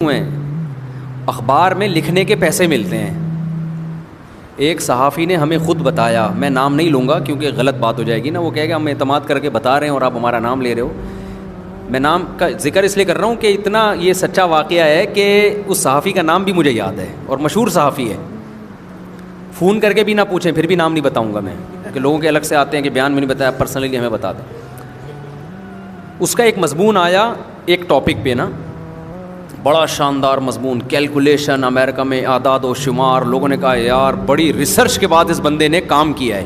ہیں اخبار میں لکھنے کے پیسے ملتے ہیں. ایک صحافی نے ہمیں خود بتایا, میں نام نہیں لوں گا کیونکہ غلط بات ہو جائے گی نا, وہ کہے گا ہم اعتماد کر کے بتا رہے ہیں اور آپ ہمارا نام لے رہے ہو. میں نام کا ذکر اس لیے کر رہا ہوں کہ اتنا یہ سچا واقعہ ہے کہ اس صحافی کا نام بھی مجھے یاد ہے اور مشہور صحافی ہے. فون کر کے بھی نہ پوچھیں, پھر بھی نام نہیں بتاؤں گا میں, کہ لوگوں کے الگ سے آتے ہیں کہ بیان میں نہیں بتایا, پرسنلی ہمیں بتا دیں. اس کا ایک مضمون آیا ایک ٹاپک پہ نا, بڑا شاندار مضمون, کیلکولیشن, امریکہ میں اعداد و شمار. لوگوں نے کہا یار بڑی ریسرچ کے بعد اس بندے نے کام کیا ہے.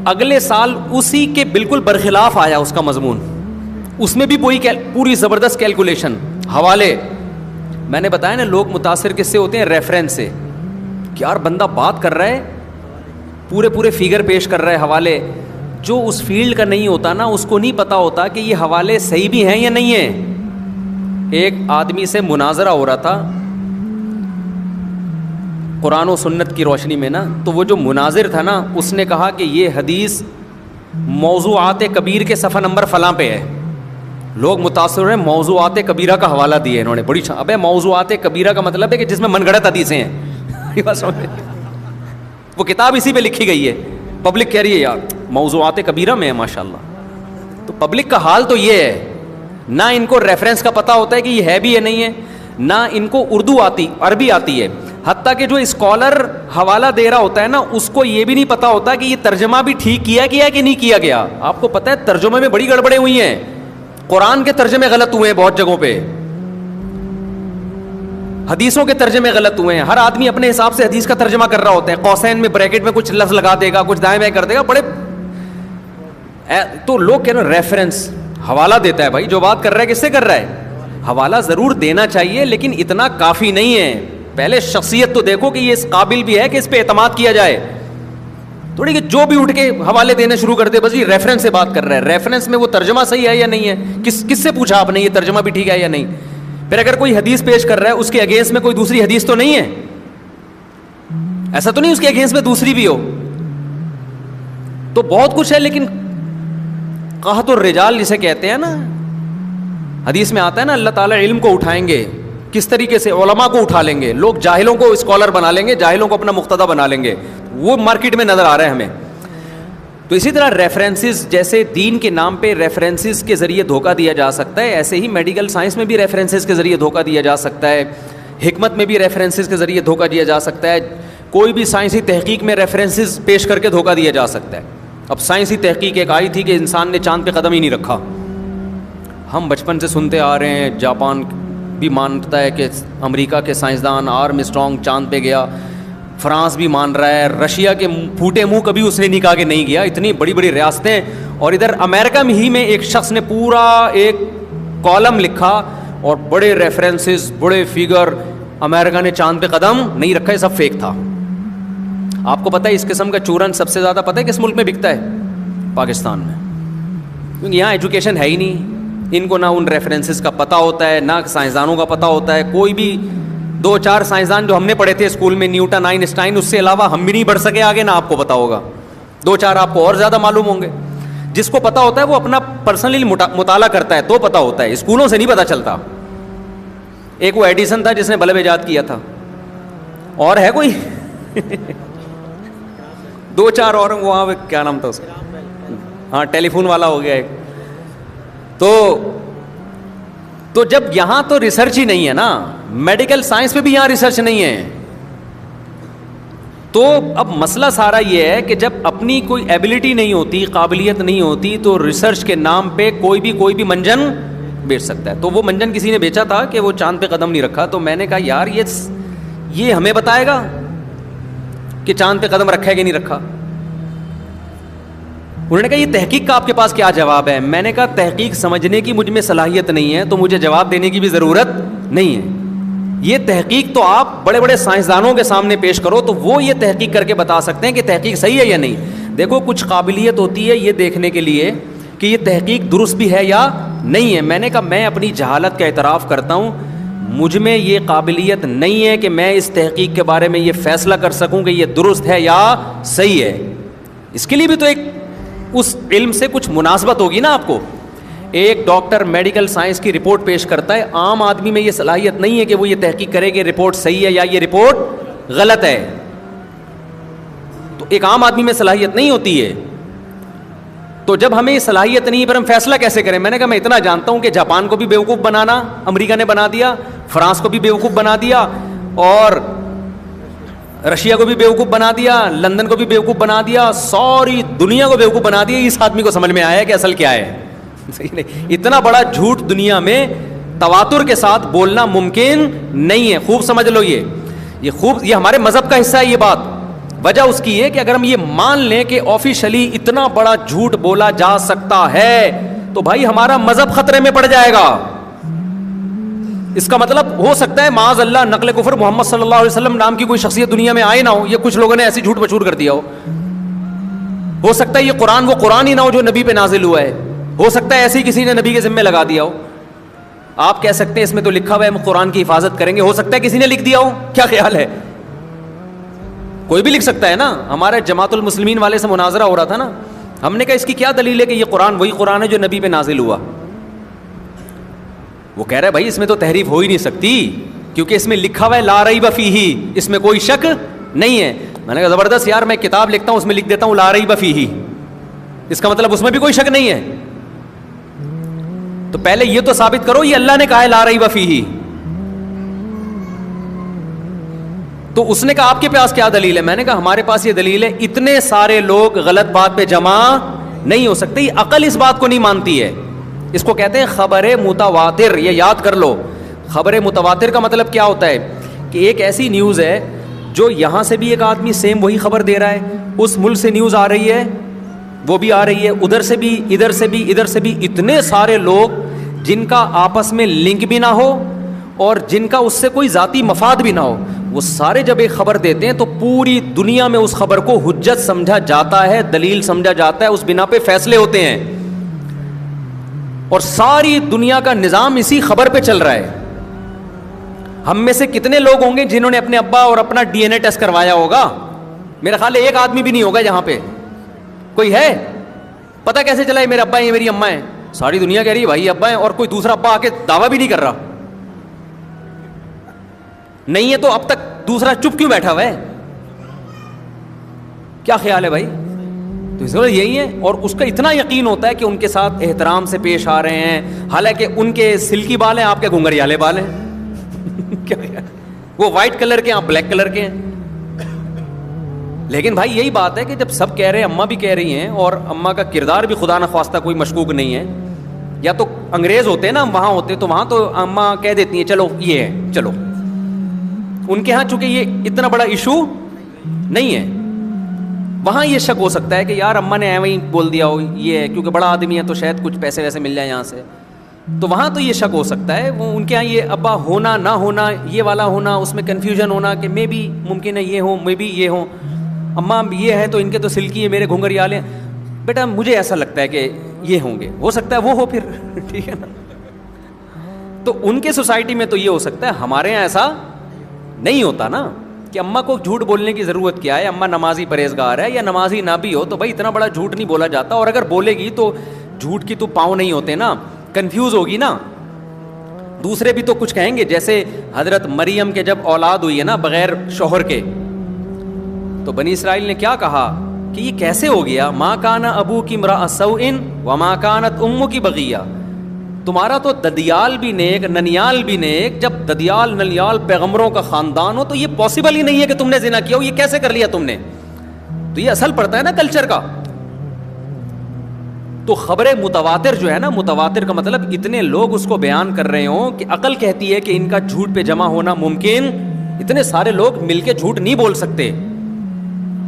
اگلے سال اسی کے بالکل برخلاف آیا اس کا مضمون, اس میں بھی پوری زبردست کیلکولیشن, حوالے. میں نے بتایا نا لوگ متاثر کس سے ہوتے ہیں, ریفرنس سے. کہ یار بندہ بات کر رہا ہے, پورے فیگر پیش کر رہا ہے, حوالے. جو اس فیلڈ کا نہیں ہوتا نا اس کو نہیں پتا ہوتا کہ یہ حوالے صحیح بھی ہیں یا نہیں ہیں. ایک آدمی سے مناظرہ ہو رہا تھا قرآن و سنت کی روشنی میں نا, تو وہ جو مناظر تھا نا اس نے کہا کہ یہ حدیث موضوعات کبیر کے صفحہ نمبر فلاں پہ ہے. لوگ متاثر ہیں, موضوعات کبیرہ کا حوالہ دیا انہوں نے. بڑی ابے موضوعات کبیرہ کا مطلب ہے کہ جس میں من گھڑت حدیثیں ہیں. وہ کتاب اسی پہ لکھی گئی ہے, پبلک کہہ رہی ہے یار موضوعات کبیرہ میں ہے ماشاءاللہ. تو پبلک کا حال تو یہ ہے, نہ ان کو ریفرنس کا پتہ ہوتا ہے کہ یہ ہے بھی یا نہیں ہے, نہ ان کو اردو آتی, عربی آتی ہے. حتیٰ کہ جو اسکالر حوالہ دے رہا ہوتا ہے نا اس کو یہ بھی نہیں پتا ہوتا کہ یہ ترجمہ بھی ٹھیک کیا گیا کہ نہیں کیا گیا. آپ کو پتہ ہے ترجمے میں بڑی گڑبڑیں ہوئی ہیں, قرآن کے ترجمے غلط ہوئے ہیں بہت جگہوں پہ, حدیثوں کے ترجمے غلط ہوئے ہیں. ہر آدمی اپنے حساب سے حدیث کا ترجمہ کر رہا ہوتا ہے, قوسین میں بریکٹ میں کچھ لفظ لگا دے گا, کچھ دائیں بائیں کر دے گا. بڑے تو لوگ کہہ رہے ہیں ریفرنس, حوالہ دیتا ہے. بھائی جو بات کر رہا ہے کس سے کر رہا ہے؟ حوالہ ضرور دینا چاہیے لیکن اتنا کافی نہیں ہے. پہلے شخصیت تو دیکھو کہ یہ اس قابل بھی ہے کہ اس پہ اعتماد کیا جائے. تھوڑی کہ جو بھی اٹھ کے حوالے دینے شروع کر دے, بس یہ ریفرنس سے بات کر رہا ہے. ریفرنس میں وہ ترجمہ صحیح ہے یا نہیں ہے, کس سے پوچھا آپ نے یہ ترجمہ بھی ٹھیک ہے یا نہیں؟ پھر اگر کوئی حدیث پیش کر رہا ہے اس کے اگینسٹ میں کوئی دوسری حدیث تو نہیں ہے, ایسا تو نہیں اس کے اگینسٹ میں دوسری بھی ہو. تو بہت کچھ ہے لیکن قحط الرجال جسے کہتے ہیں نا, حدیث میں آتا ہے نا اللہ تعالیٰ علم کو اٹھائیں گے کس طریقے سے, علماء کو اٹھا لیں گے, لوگ جاہلوں کو اسکالر بنا لیں گے, جاہلوں کو اپنا مقتدی بنا لیں گے. وہ مارکیٹ میں نظر آ رہا ہے ہمیں. تو اسی طرح ریفرنسز, جیسے دین کے نام پہ ریفرنسز کے ذریعے دھوکہ دیا جا سکتا ہے, ایسے ہی میڈیکل سائنس میں بھی ریفرنسز کے ذریعے دھوکہ دیا جا سکتا ہے, حکمت میں بھی ریفرنسز کے ذریعے دھوکہ دیا جا سکتا ہے, کوئی بھی سائنسی تحقیق میں ریفرنسز پیش کر کے دھوکہ دیا جا سکتا ہے. اب سائنسی تحقیق ایک آئی تھی کہ انسان نے چاند پہ قدم ہی نہیں رکھا. ہم بچپن سے سنتے آ رہے ہیں, جاپان بھی مانتا ہے کہ امریکہ کے سائنسدان آرم اسٹرانگ چاند پہ گیا, فرانس بھی مان رہا ہے, رشیا کے پھوٹے منہ کبھی اس نے نہیں کہا کہ نہیں گیا. اتنی بڑی بڑی ریاستیں, اور ادھر امریکہ میں ہی میں ایک شخص نے پورا ایک کالم لکھا اور بڑے ریفرنسز, بڑے فیگر, امریکہ نے چاند پہ قدم نہیں رکھا, یہ سب فیک تھا. آپ کو پتہ ہے اس قسم کا چورن سب سے زیادہ پتہ ہے کس ملک میں بکتا ہے؟ پاکستان میں. کیونکہ یہاں ایجوکیشن ہے ہی نہیں, ان کو نہ ان ریفرنسز کا پتہ ہوتا ہے, نہ سائنسدانوں کا پتہ ہوتا ہے. کوئی بھی 2-4 سائنسدان جو ہم نے پڑھے تھے اسکول میں, نیوٹن, آئنسٹائن, اس سے علاوہ ہم بھی نہیں بڑھ سکے آگے, نہ آپ کو پتہ ہوگا. 2-4 آپ کو اور زیادہ معلوم ہوں گے. جس کو پتہ ہوتا ہے وہ اپنا پرسنلی مطالعہ کرتا ہے تو پتہ ہوتا ہے, اسکولوں سے نہیں پتہ چلتا. ایک وہ ایڈیسن تھا جس نے بلب ایجاد کیا تھا, اور ہے کوئی 2-4 اور, وہاں کیا نام تھا اس کا, ہاں ٹیلی فون والا ہو گیا ایک. تو جب یہاں تو ریسرچ ہی نہیں ہے نا, میڈیکل سائنس پہ بھی یہاں ریسرچ نہیں ہے, تو اب مسئلہ سارا یہ ہے کہ جب اپنی کوئی ایبلٹی نہیں ہوتی, قابلیت نہیں ہوتی, تو ریسرچ کے نام پہ کوئی بھی منجن بیچ سکتا ہے. تو وہ منجن کسی نے بیچا تھا کہ وہ چاند پہ قدم نہیں رکھا. تو میں نے کہا یار یہ ہمیں بتائے گا کہ چاند پہ قدم رکھا ہے کہ نہیں رکھا. انہوں نے کہا یہ تحقیق کا آپ کے پاس کیا جواب ہے؟ میں نے کہا تحقیق سمجھنے کی مجھ میں صلاحیت نہیں ہے تو مجھے جواب دینے کی بھی ضرورت نہیں ہے. یہ تحقیق تو آپ بڑے بڑے سائنسدانوں کے سامنے پیش کرو تو وہ یہ تحقیق کر کے بتا سکتے ہیں کہ تحقیق صحیح ہے یا نہیں. دیکھو کچھ قابلیت ہوتی ہے یہ دیکھنے کے لیے کہ یہ تحقیق درست بھی ہے یا نہیں ہے. میں نے کہا میں اپنی جہالت کا اعتراف کرتا ہوں, مجھ میں یہ قابلیت نہیں ہے کہ میں اس تحقیق کے بارے میں یہ فیصلہ کر سکوں کہ یہ درست ہے یا صحیح ہے. اس کے لیے بھی تو ایک اس علم سے کچھ مناسبت ہوگی نا آپ کو. ایک ڈاکٹر میڈیکل سائنس کی رپورٹ پیش کرتا ہے, عام آدمی میں یہ صلاحیت نہیں ہے کہ وہ یہ تحقیق کرے کہ رپورٹ صحیح ہے یا یہ رپورٹ غلط ہے. تو ایک عام آدمی میں صلاحیت نہیں ہوتی ہے. تو جب ہمیں یہ صلاحیت نہیں ہے پھر ہم فیصلہ کیسے کریں؟ میں نے کہا میں اتنا جانتا ہوں کہ جاپان کو بھی بیوقوف بنانا امریکہ نے بنا دیا, فرانس کو بھی بیوقوف بنا دیا, اور رشیا کو بھی بیوقوف بنا دیا, لندن کو بھی بیوقوف بنا دیا, ساری دنیا کو بیوقوف بنا دیا. اس آدمی کو سمجھ میں آیا کہ اصل کیا ہے. صحیح نہیں, اتنا بڑا جھوٹ دنیا میں تواتر کے ساتھ بولنا ممکن نہیں ہے. خوب سمجھ لو, یہ ہمارے مذہب کا حصہ ہے یہ بات. وجہ اس کی ہے کہ اگر ہم یہ مان لیں کہ آفیشلی اتنا بڑا جھوٹ بولا جا سکتا ہے تو بھائی ہمارا مذہب خطرے میں پڑ جائے گا. اس کا مطلب ہو سکتا ہے معاذ اللہ نقل کفر محمد صلی اللہ علیہ وسلم نام کی کوئی شخصیت دنیا میں آئے نہ ہو, یہ کچھ لوگوں نے ایسی جھوٹ مشہور کر دیا ہو سکتا ہے یہ قرآن وہ قرآن ہی نہ ہو جو نبی پہ نازل ہوا ہے, ہو سکتا ہے ایسے ہی کسی نے نبی کے ذمہ لگا دیا ہو. آپ کہہ سکتے ہیں اس میں تو لکھا ہوا ہے ہم قرآن کی حفاظت کریں گے, ہو سکتا ہے کسی نے لکھ دیا ہو. کیا خیال ہے؟ کوئی بھی لکھ سکتا ہے نا. ہمارے جماعت المسلمین والے سے مناظرہ ہو رہا تھا نا, ہم نے کہا اس کی کیا دلیل ہے کہ یہ قرآن وہی قرآن ہے جو نبی پہ نازل ہوا. وہ کہہ رہے بھائی اس میں تو تحریف ہو ہی نہیں سکتی کیونکہ اس میں لکھا ہوا ہے لا ریب فیہ, اس میں کوئی شک نہیں ہے. میں نے کہا زبردست یار, میں کتاب لکھتا ہوں اس میں لکھ دیتا ہوں لا ریب فیہ, اس کا مطلب اس میں بھی کوئی شک نہیں ہے. تو پہلے یہ تو ثابت کرو یہ اللہ نے کہا ہے لا ریب فیہ. تو اس نے کہا آپ کے پاس کیا دلیل ہے؟ میں نے کہا ہمارے پاس یہ دلیل ہے, اتنے سارے لوگ غلط بات پہ جمع نہیں ہو سکتے. یہ عقل اس بات کو نہیں مانتی ہے. اس کو کہتے ہیں خبر متواتر. یہ یاد کر لو, خبر متواتر کا مطلب کیا ہوتا ہے کہ ایک ایسی نیوز ہے جو یہاں سے بھی ایک آدمی سیم وہی خبر دے رہا ہے, اس ملک سے نیوز آ رہی ہے وہ بھی آ رہی ہے, ادھر سے بھی ادھر سے بھی ادھر سے بھی, اتنے سارے لوگ جن کا آپس میں لنک بھی نہ ہو اور جن کا اس سے کوئی ذاتی مفاد بھی نہ ہو, وہ سارے جب ایک خبر دیتے ہیں تو پوری دنیا میں اس خبر کو حجت سمجھا جاتا ہے, دلیل سمجھا جاتا ہے, اس بنا پہ فیصلے ہوتے ہیں. اور ساری دنیا کا نظام اسی خبر پہ چل رہا ہے. ہم میں سے کتنے لوگ ہوں گے جنہوں نے اپنے ابا اور اپنا ڈی این اے ٹیسٹ کروایا ہوگا؟ میرا خیال ہے ایک آدمی بھی نہیں ہوگا یہاں پہ. کوئی ہے؟ پتہ کیسے چلا یہ میرے ابا ہیں یہ میری اماں ہیں؟ ساری دنیا کہہ رہی ہے بھائی ابا ہیں, اور کوئی دوسرا ابا آ کے دعویٰ بھی نہیں کر رہا. نہیں ہے تو اب تک دوسرا چپ کیوں بیٹھا ہوا ہے؟ کیا خیال ہے بھائی؟ تو اس وجہ یہی ہے. اور اس کا اتنا یقین ہوتا ہے کہ ان کے ساتھ احترام سے پیش آ رہے ہیں, حالانکہ ان کے سلکی بال ہیں, آپ کے گھنگریالے بال ہیں. کیا وہ وائٹ کلر کے, آپ بلیک کلر کے ہیں. لیکن بھائی یہی بات ہے کہ جب سب کہہ رہے ہیں, اماں بھی کہہ رہی ہیں, اور اماں کا کردار بھی خدا نخواستہ کوئی مشکوک نہیں ہے. یا تو انگریز ہوتے ہیں نا, وہاں ہوتے تو وہاں تو اماں کہہ دیتی ہیں چلو یہ ہے چلو. ان کے ہاں چونکہ یہ اتنا بڑا ایشو نہیں ہے, وہاں یہ شک ہو سکتا ہے کہ یار اماں نے ایویں بول دیا ہو, یہ ہے کیونکہ بڑا آدمی ہے تو شاید کچھ پیسے ویسے مل جائیں یہاں سے, تو وہاں تو یہ شک ہو سکتا ہے. وہ ان کے ہاں یہ ابا ہونا نہ ہونا, یہ والا ہونا, اس میں کنفیوژن ہونا کہ میں بھی ممکن ہے یہ ہوں, میں بھی یہ ہوں, اماں یہ ہے تو ان کے تو سلکی ہے, میرے گھنگریالے ہیں. بیٹا مجھے ایسا لگتا ہے کہ یہ ہوں گے, ہو سکتا ہے وہ ہو پھر, ٹھیک ہے نا. تو ان کے سوسائٹی میں تو یہ ہو سکتا ہے, ہمارے یہاں ایسا نہیں ہوتا نا کہ اماں کو جھوٹ بولنے کی ضرورت کیا ہے, اماں نمازی پرہیزگار ہے یا نمازی نہ بھی ہو تو بھائی اتنا بڑا جھوٹ نہیں بولا جاتا. اور اگر بولے گی تو جھوٹ کی تو پاؤں نہیں ہوتے نا, کنفیوز ہوگی نا. دوسرے بھی تو کچھ کہیں گے, جیسے حضرت مریم کے جب اولاد ہوئی ہے نا بغیر شوہر کے, تو بنی اسرائیل نے کیا کہا کہ یہ کیسے ہو گیا؟ ما کان ابوکی امرأ سوء وما کانت امکی بغیہ. تمہارا تو ددیال بھی نیک ننیال بھی نیک, جب ددیال ننیال پیغمبروں کا خاندان ہو تو یہ پاسبل ہی نہیں ہے کہ تم نے زنا کیا ہو. یہ کیسے کر لیا تم نے؟ تو یہ اثر پڑتا ہے نا کلچر کا. تو خبر متواتر جو ہے نا, متواتر کا مطلب اتنے لوگ اس کو بیان کر رہے ہوں کہ عقل کہتی ہے کہ ان کا جھوٹ پہ جمع ہونا ممکن. اتنے سارے لوگ مل کے جھوٹ نہیں بول سکتے,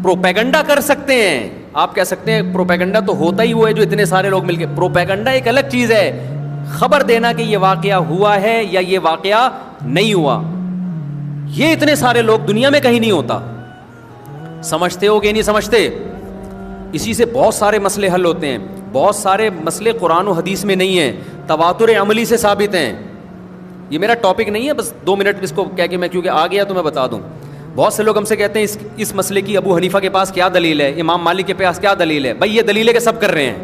پروپیگنڈا کر سکتے ہیں. آپ کہہ سکتے ہیں پروپیگنڈا تو ہوتا ہی وہ ہے جو اتنے سارے لوگ مل کے, پروپیگنڈا ایک الگ چیز ہے, خبر دینا کہ یہ واقعہ ہوا ہے یا یہ واقعہ نہیں ہوا. یہ اتنے سارے لوگ دنیا میں کہیں نہیں ہوتا. سمجھتے ہو کہ نہیں سمجھتے؟ اسی سے بہت سارے مسئلے حل ہوتے ہیں. بہت سارے مسئلے قرآن و حدیث میں نہیں ہیں, تواتر عملی سے ثابت ہیں. یہ میرا ٹاپک نہیں ہے, بس 2 منٹ اس کو کہہ کے میں کیونکہ آ گیا تو میں بتا دوں. بہت سے لوگ ہم سے کہتے ہیں اس مسئلے کی ابو حنیفہ کے پاس کیا دلیل ہے, امام مالک کے پاس کیا دلیل ہے. بھائی یہ دلیل ہے کہ سب کر رہے ہیں,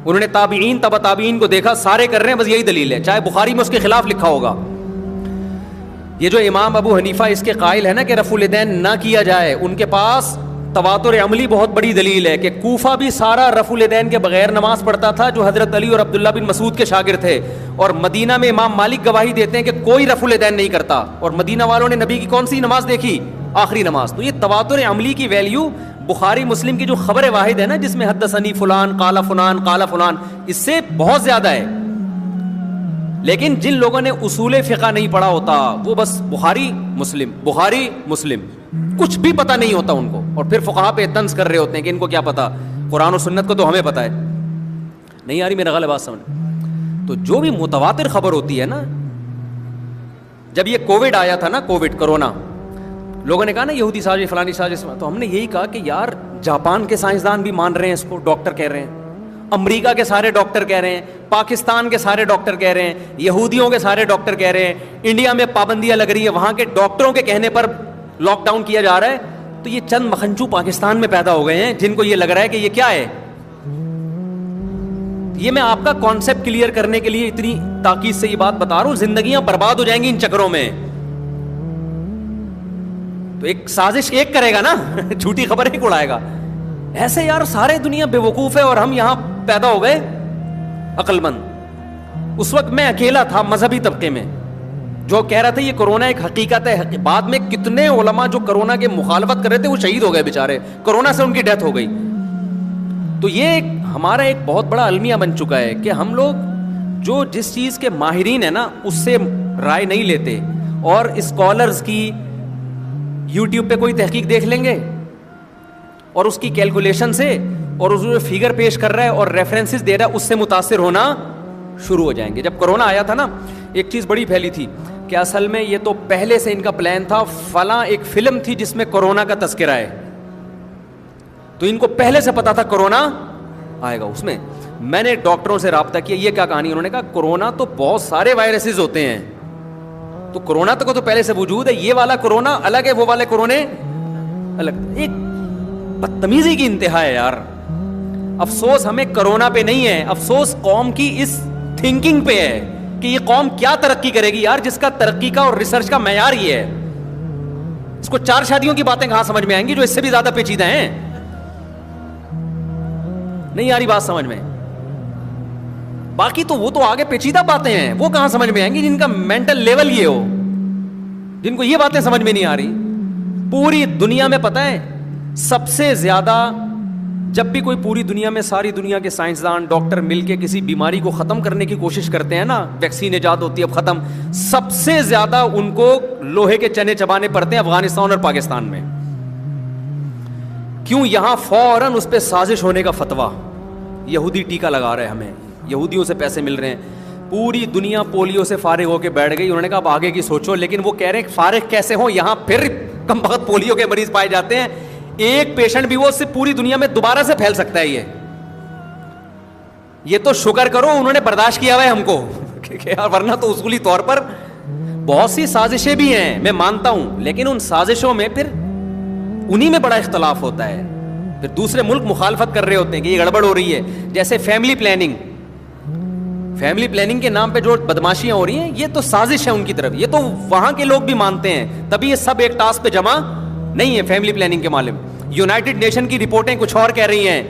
انہوں نے تابعین تبع تابعین کو دیکھا، سارے کر رہے ہیں، بس یہی دلیل ہے، چاہے بخاری میں اس کے خلاف لکھا ہوگا. یہ جو امام ابو حنیفہ اس کے قائل ہے نا کہ رفع الیدین نہ کیا جائے، ان کے پاس تواتر عملی بہت بڑی دلیل ہے کہ کوفہ بھی سارا رفع الیدین کے بغیر نماز پڑھتا تھا، جو حضرت علی اور عبداللہ بن مسعود کے شاگرد تھے، اور مدینہ میں امام مالک گواہی دیتے ہیں کہ کوئی رفع الیدین نہیں کرتا، اور مدینہ والوں نے نبی کی کون سی نماز دیکھی؟ آخری نماز. تو یہ تواتر عملی کی ویلیو بخاری مسلم کی جو خبر واحد ہے نا جس میں حدثنی فلان قال فلان قال فلان، اس سے بہت زیادہ ہے. لیکن جن لوگوں نے اصول فقہ نہیں پڑھا ہوتا وہ بس بخاری مسلم کچھ بھی پتہ نہیں ہوتا ان کو، اور پھر فقہا پہ طنز کر رہے ہوتے ہیں کہ ان کو کیا پتا، قرآن و سنت کو تو ہمیں پتہ ہے. نہیں آ رہی میرا غلط بات سمجھ؟ تو جو بھی متواتر خبر ہوتی ہے نا، جب یہ کووڈ آیا تھا نا، کووڈ کرونا، لوگوں نے کہا نا یہودی سازش فلانی سازش، تو ہم نے یہی کہا کہ یار جاپان کے سائنسدان بھی مان رہے ہیں اس کو، ڈاکٹر کہہ رہے ہیں، امریکہ کے سارے ڈاکٹر کہہ رہے ہیں، پاکستان کے سارے ڈاکٹر کہہ رہے ہیں، یہودیوں کے سارے ڈاکٹر کہہ رہے ہیں، انڈیا میں پابندیاں لگ رہی ہیں، وہاں کے ڈاکٹروں کے کہنے پر لاک ڈاؤن کیا جا رہا ہے. تو یہ چند مکھنچو پاکستان میں پیدا ہو گئے ہیں جن کو یہ لگ رہا ہے کہ یہ کیا ہے. یہ میں آپ کا کانسیپٹ کلیئر کرنے کے لیے اتنی تاکید سے یہ بات بتا رہا ہوں، زندگیاں برباد ہو جائیں گی ان چکروں میں. تو ایک سازش ایک کرے گا نا، جھوٹی خبر ایک اڑائے گا. ایسے یار سارے دنیا بے وقوف ہے اور ہم یہاں پیدا ہو گئے عقل مند. اس وقت میں اکیلا تھا مذہبی طبقے میں جو کہہ رہا تھا یہ کرونا ایک حقیقت ہے. بعد میں کتنے علماء جو کرونا کے مخالفت کر رہے تھے وہ شہید ہو گئے بیچارے، کرونا سے ان کی ڈیتھ ہو گئی. تو یہ ہمارا ایک بہت بڑا المیہ بن چکا ہے کہ ہم لوگ جو جس چیز کے ماہرین ہیں نا اس سے رائے نہیں لیتے، اور اسکالرز کی یوٹیوب پہ کوئی تحقیق دیکھ لیں گے اور اس کی کیلکولیشن سے اور اس جو فگر پیش کر رہا ہے اور ریفرنسز دے رہا ہے اس سے متاثر ہونا شروع ہو جائیں گے. جب کرونا آیا تھا نا ایک چیز بڑی پھیلی تھی کہ اصل میں یہ تو پہلے سے ان کا پلان تھا، فلاں ایک فلم تھی جس میں کورونا کا تذکرہ ہے، تو ان کو پہلے سے پتا تھا کورونا آئے گا. اس میں نے ڈاکٹروں سے رابطہ کیا، یہ کیا کہانی، انہوں نے کہا کورونا تو بہت سارے وائرسز ہوتے ہیں، تو کورونا تو پہلے سے وجود ہے، یہ والا کورونا الگ ہے، وہ والے کورونے الگ. ایک بدتمیزی کی انتہا ہے یار. افسوس ہمیں کرونا پہ نہیں ہے، افسوس قوم کی اس تھنکنگ پہ ہے کہ یہ قوم کیا ترقی کرے گی یار، جس کا ترقی کا اور ریسرچ کا معیار یہ ہے. اس کو 4 شادیوں کی باتیں کہاں سمجھ میں آئیں گی جو اس سے بھی زیادہ پیچیدہ ہیں. نہیں آ رہی بات سمجھ میں؟ باقی تو وہ تو آگے پیچیدہ باتیں ہیں، وہ کہاں سمجھ میں آئیں گی جن کا مینٹل لیول یہ ہو، جن کو یہ باتیں سمجھ میں نہیں آ رہی. پوری دنیا میں پتہ ہے سب سے زیادہ، جب بھی کوئی پوری دنیا میں ساری دنیا کے سائنسدان ڈاکٹر مل کے کسی بیماری کو ختم کرنے کی کوشش کرتے ہیں نا، ویکسین ایجاد ہوتی ہے اب ختم، سب سے زیادہ ان کو لوہے کے چنے چبانے پڑتے ہیں افغانستان اور پاکستان میں. کیوں؟ یہاں فوراً اس پہ سازش ہونے کا فتویٰ، یہودی ٹیکہ لگا رہے ہیں ہمیں، یہودیوں سے پیسے مل رہے ہیں. پوری دنیا پولیو سے فارغ ہو کے بیٹھ گئی. انہوں نے کہا اب آگے کی سوچو، لیکن وہ کہہ رہے ہیں فارغ کیسے ہوں، یہاں پھر کم وقت پولیو کے مریض پائے جاتے ہیں، ایک پیشنٹ بھی وہ صرف پوری دنیا میں دوبارہ سے پھیل سکتا ہے. یہ تو شکر کرو انہوں نے برداشت کیا ہوا ہے ہم کو، ورنہ تو اصولی طور پر بہت سی سازشیں بھی ہیں میں مانتا ہوں، لیکن ان سازشوں میں پھر انہی میں بڑا اختلاف ہوتا ہے. پھر دوسرے ملک مخالفت کر رہے ہوتے ہیں کہ یہ گڑبڑ ہو رہی ہے. جیسے فیملی پلاننگ کے نام پہ جو بدماشیاں ہو رہی ہیں یہ تو سازش ہے ان کی طرف، یہ تو وہاں کے لوگ بھی مانتے ہیں، تبھی یہ سب ایک ٹاسک پہ جمع نہیں ہے. فیملی پلاننگ کے معلوم یونائٹڈ نیشن کی رپورٹیں کچھ اور کہہ رہی ہیں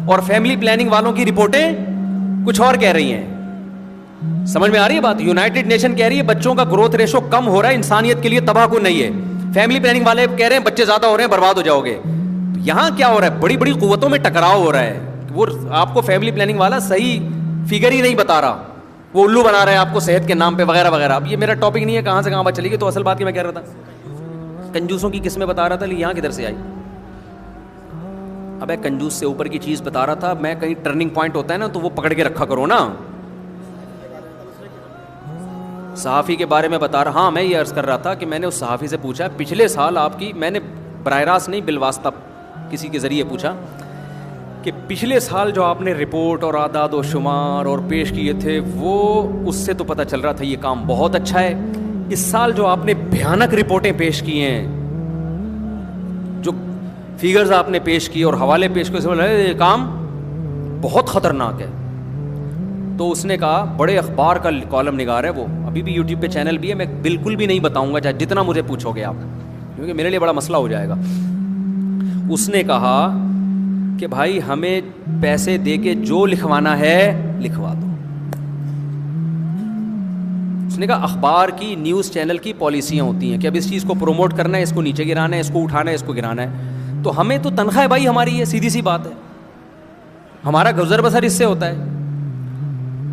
اور فیملی پلاننگ والوں کی رپورٹیں کچھ اور کہہ رہی ہیں. سمجھ میں آ رہی ہے بات؟ یونائٹڈ نیشن کہہ رہی ہے بچوں کا گروتھ ریشو کم ہو رہا ہے، انسانیت کے لیے تباہ کن نہیں ہے. فیملی پلاننگ والے کہہ رہے ہیں بچے زیادہ ہو رہے ہیں، برباد ہو جاؤ گے. یہاں کیا ہو رہا ہے؟ بڑی بڑی قوتوں میں ٹکراؤ ہو رہا ہے. وہ آپ کو فیملی پلاننگ والا صحیح فگر ہی نہیں بتا رہا، وہ الو بنا رہا ہے آپ کو صحت کے نام پہ وغیرہ وغیرہ. اب یہ میرا ٹاپک نہیں ہے کہاں سے کہاں بات چلے گی. تو اصل بات کی میں کہہ رہا تھا کنجوسوں کی قسمیں بتا رہا تھا، یہاں کدھر سے آئی؟ ابے کنجوس سے اوپر کی چیز بتا رہا تھا میں. کہیں ٹرننگ پوائنٹ ہوتا ہے نا تو وہ پکڑ کے رکھا کرو نا. صحافی کے بارے میں بتا رہا. ہاں میں یہ عرض کر رہا تھا کہ میں نے اس صحافی سے پوچھا پچھلے سال آپ کی، میں نے براہ راست نہیں بالواسطہ کسی کے ذریعے پوچھا کہ پچھلے سال جو آپ نے رپورٹ اور اعداد و شمار اور پیش کیے تھے وہ اس سے تو پتہ چل رہا تھا یہ کام بہت اچھا ہے. اس سال جو آپ نے بھیانک رپورٹیں پیش کی ہیں، جو فیگرز آپ نے پیش کی اور حوالے پیش کیے، یہ کام بہت خطرناک ہے. تو اس نے کہا, بڑے اخبار کا کالم نگار ہے وہ, ابھی بھی یوٹیوب پہ چینل بھی ہے, میں بالکل بھی نہیں بتاؤں گا چاہے جتنا مجھے پوچھو گے آپ, کیونکہ میرے لیے بڑا مسئلہ ہو جائے گا. اس نے کہا کہ بھائی ہمیں پیسے دے کے جو لکھوانا ہے لکھوا دو. اس نے کہا اخبار کی, نیوز چینل کی پالیسیاں ہوتی ہیں کہ اب اس چیز کو پروموٹ کرنا ہے, اس کو نیچے گرانا ہے, اس کو اٹھانا ہے, اس کو گرانا ہے, تو ہمیں تو تنخواہ بھائی ہماری ہے, سیدھی سی بات ہے, ہمارا گزر بسر اس سے ہوتا ہے.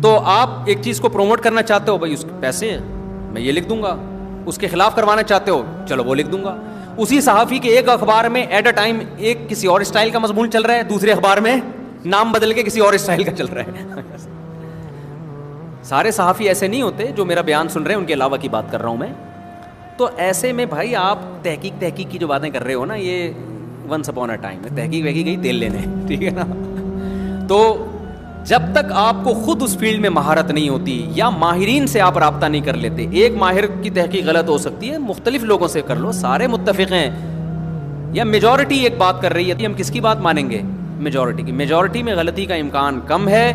تو آپ ایک چیز کو پروموٹ کرنا چاہتے ہو, بھائی اس کے پیسے ہیں, میں یہ لکھ دوں گا. اس کے خلاف کروانا چاہتے ہو, چلو وہ لکھ دوں گا. اسی صحافی کے ایک اخبار میں ایٹ اے ٹائم ایک کسی اور اسٹائل کا مضمون چل رہا ہے, دوسرے اخبار میں نام بدل کے کسی اور اسٹائل کا چل رہا ہے. سارے صحافی ایسے نہیں ہوتے جو میرا بیان سن رہے ہیں, ان کے علاوہ کی بات کر رہا ہوں میں. تو ایسے میں بھائی آپ تحقیق کی جو باتیں کر رہے ہو نا, یہ ونس اپون اے ٹائم تحقیق گئی تیل لینے, ٹھیک ہے نا. تو جب تک آپ کو خود اس فیلڈ میں مہارت نہیں ہوتی یا ماہرین سے آپ رابطہ نہیں کر لیتے, ایک ماہر کی تحقیق غلط ہو سکتی ہے, مختلف لوگوں سے کر لو, سارے متفق ہیں, یا میجورٹی ایک بات کر رہی ہے, ہم کس کی بات مانیں گے؟ میجورٹی کی. میجورٹی میں غلطی کا امکان کم ہے,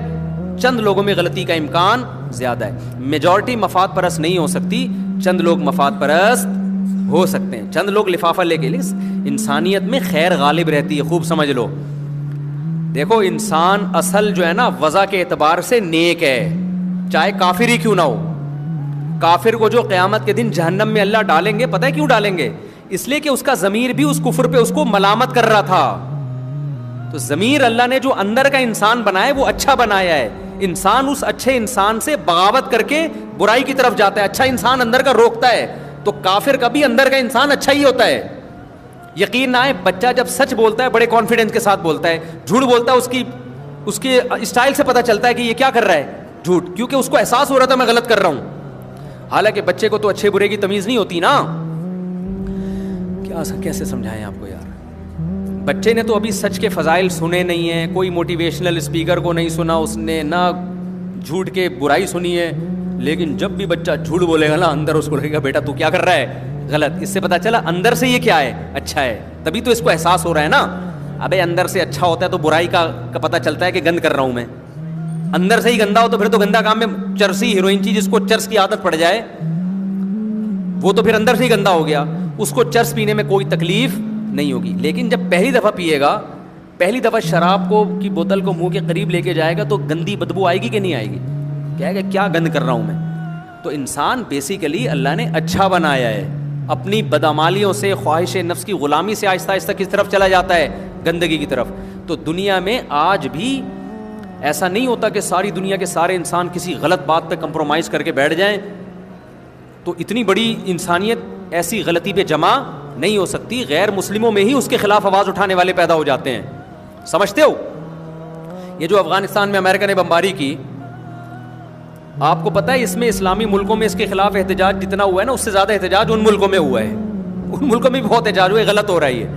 چند لوگوں میں غلطی کا امکان زیادہ ہے. میجورٹی مفاد پرست نہیں ہو سکتی, چند لوگ مفاد پرست ہو سکتے ہیں, چند لوگ لفافہ لے کے. انسانیت میں خیر غالب رہتی ہے, خوب سمجھ لو. دیکھو انسان اصل جو ہے نا وضع کے اعتبار سے نیک ہے, چاہے کافر ہی کیوں نہ ہو. کافر کو جو قیامت کے دن جہنم میں اللہ ڈالیں گے, پتہ ہے کیوں ڈالیں گے؟ اس لیے کہ اس کا ضمیر بھی اس کفر پہ اس کو ملامت کر رہا تھا. تو ضمیر اللہ نے جو اندر کا انسان بنایا وہ اچھا بنایا ہے. انسان اس اچھے انسان سے بغاوت کر کے برائی کی طرف جاتا ہے, اچھا انسان اندر کا روکتا ہے. تو کافر کا بھی اندر کا انسان اچھا ہی ہوتا ہے. یقین نہ آئے, بچہ جب سچ بولتا ہے بڑے کانفیڈنس کے ساتھ بولتا ہے, جھوٹ بولتا ہے اس کی اسٹائل سے پتہ چلتا ہے کہ یہ کیا کر رہا ہے, جھوٹ, کیونکہ اس کو احساس ہو رہا تھا میں غلط کر رہا ہوں. حالانکہ بچے کو تو اچھے برے کی تمیز نہیں ہوتی نا. کیسے سمجھائیں آپ کو یار, بچے نے تو ابھی سچ کے فضائل سنے نہیں ہیں, کوئی موٹیویشنل اسپیکر کو نہیں سنا اس نے, نہ جھوٹ کے برائی سنی ہے. لیکن جب بھی بچہ جھوٹ بولے گا نا, اندر اس کو لگے گا بیٹا تو کیا کر رہا ہے, غلط. اس سے پتا چلا اندر سے یہ کیا ہے, اچھا ہے, تبھی تو اس کو احساس ہو رہا ہے نا. ابے اندر سے اچھا ہوتا ہے تو برائی کا پتا چلتا ہے کہ گند کر رہا ہوں میں. اندر سے ہی گندا ہو تو پھر تو گندا کام میں چرسی ہیروئن چی, جس کو چرس کی عادت پڑ جائے وہ تو پھر اندر سے ہی گندا ہو گیا, اس کو چرس پینے میں کوئی تکلیف نہیں ہوگی. لیکن جب پہلی دفعہ پیے گا, پہلی دفعہ شراب کو کی بوتل کو منہ کے قریب لے کے جائے گا تو گندی بدبو آئے گی کہ نہیں آئے گی, کہے گا کیا گند کر رہا ہوں میں. تو انسان بیسیکلی اللہ نے اچھا بنایا ہے, اپنی بدعمالیوں سے, خواہش نفس کی غلامی سے آہستہ آہستہ کس طرف چلا جاتا ہے, گندگی کی طرف. تو دنیا میں آج بھی ایسا نہیں ہوتا کہ ساری دنیا کے سارے انسان کسی غلط بات پہ کمپرومائز کر کے بیٹھ جائیں. تو اتنی بڑی انسانیت ایسی غلطی پہ جمع نہیں ہو سکتی. غیر مسلموں میں ہی اس کے خلاف آواز اٹھانے والے پیدا ہو جاتے ہیں. سمجھتے ہو, یہ جو افغانستان میں امریکہ نے بمباری کی, آپ کو پتہ ہے اس میں اسلامی ملکوں میں اس کے خلاف احتجاج جتنا ہوا ہے نا, اس سے زیادہ احتجاج ان ملکوں میں ہوا ہے. ان ملکوں میں بھی بہت احتجاج ہوئے, غلط ہو رہا ہے یہ.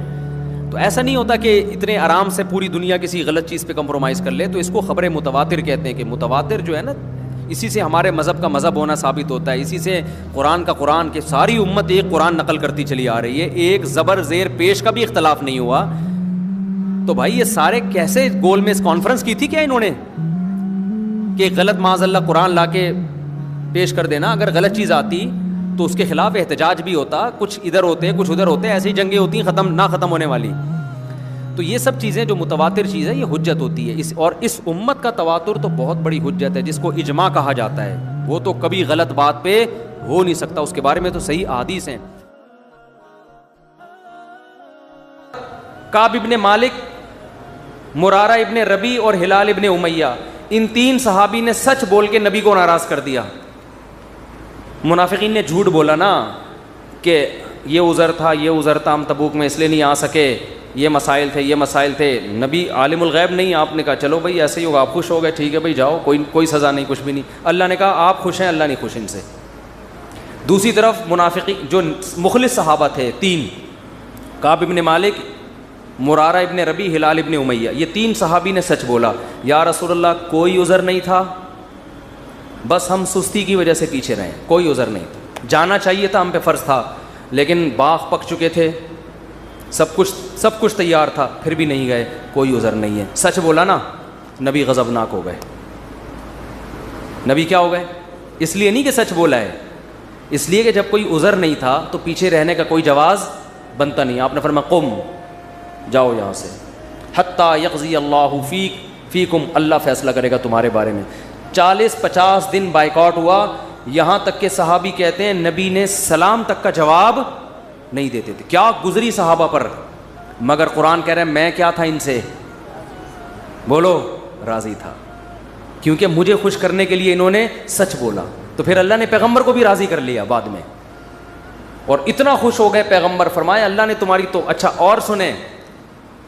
تو ایسا نہیں ہوتا کہ اتنے آرام سے پوری دنیا کسی غلط چیز پہ کمپرومائز کر لے. تو اس کو خبر متواتر کہتے ہیں, کہ متواتر جو ہے نا, اسی سے ہمارے مذہب کا مذہب ہونا ثابت ہوتا ہے. اسی سے قرآن کا قرآن, کہ ساری امت ایک قرآن نقل کرتی چلی آ رہی ہے, ایک زبر زیر پیش کا بھی اختلاف نہیں ہوا. تو بھائی یہ سارے کیسے گول میں اس کانفرنس کی تھی کیا انہوں نے, کہ غلط معاذ اللہ قرآن لا کے پیش کر دینا. اگر غلط چیز آتی تو اس کے خلاف احتجاج بھی ہوتا, کچھ ادھر ہوتے کچھ ادھر ہوتے, ایسی جنگیں ہوتی ہیں ختم نہ ختم ہونے والی. تو یہ سب چیزیں جو متواتر چیز ہے یہ حجت ہوتی ہے. اور اس امت کا تواتر تو بہت بڑی حجت ہے, جس کو اجماع کہا جاتا ہے. وہ تو کبھی غلط بات پہ ہو نہیں سکتا, اس کے بارے میں تو صحیح احادیث ہیں. کعب ابن مالک, مرارہ ابن ربی اور ہلال ابن امیہ, ان تین صحابی نے سچ بول کے نبی کو ناراض کر دیا. منافقین نے جھوٹ بولا نا کہ یہ عذر تھا, یہ عذر تھا, ہم تبوک میں اس لیے نہیں آ سکے, یہ مسائل تھے, یہ مسائل تھے. نبی عالم الغیب نہیں, آپ نے کہا چلو بھائی ایسے ہی ہوگا, آپ خوش ہو گئے, ٹھیک ہے بھائی جاؤ, کوئی سزا نہیں, کچھ بھی نہیں. اللہ نے کہا آپ خوش ہیں, اللہ نہیں خوش ان سے. دوسری طرف منافقین جو مخلص صحابہ تھے تین, کعب ابن مالک, مرارہ ابن ربی, ہلال ابن امیہ, یہ تین صحابی نے سچ بولا. یا رسول اللہ کوئی عذر نہیں تھا, بس ہم سستی کی وجہ سے پیچھے رہے, کوئی عذر نہیں تھا, جانا چاہیے تھا, ہم پہ فرض تھا, لیکن باغ پک چکے تھے, سب کچھ تیار تھا, پھر بھی نہیں گئے, کوئی عذر نہیں ہے. سچ بولا نا, نبی غضبناک ہو گئے. نبی کیا ہو گئے؟ اس لیے نہیں کہ سچ بولا ہے، اس لیے کہ جب کوئی عذر نہیں تھا تو پیچھے رہنے کا کوئی جواز بنتا نہیں. آپ نے فرمایا قم، جاؤ یہاں سے، حتی یقضی اللہ فیکم، اللہ فیصلہ کرے گا تمہارے بارے میں. 40-50 دن بائیکاٹ ہوا، یہاں تک کہ صحابی کہتے ہیں نبی نے سلام تک کا جواب نہیں دیتے تھے. کیا گزری صحابہ پر، مگر قرآن کہہ رہے ہیں میں کیا تھا ان سے، بولو، راضی تھا، کیونکہ مجھے خوش کرنے کے لیے انہوں نے سچ بولا. تو پھر اللہ نے پیغمبر کو بھی راضی کر لیا بعد میں، اور اتنا خوش ہو گئے پیغمبر، فرمایا اللہ نے تمہاری تو. اچھا اور سنیں،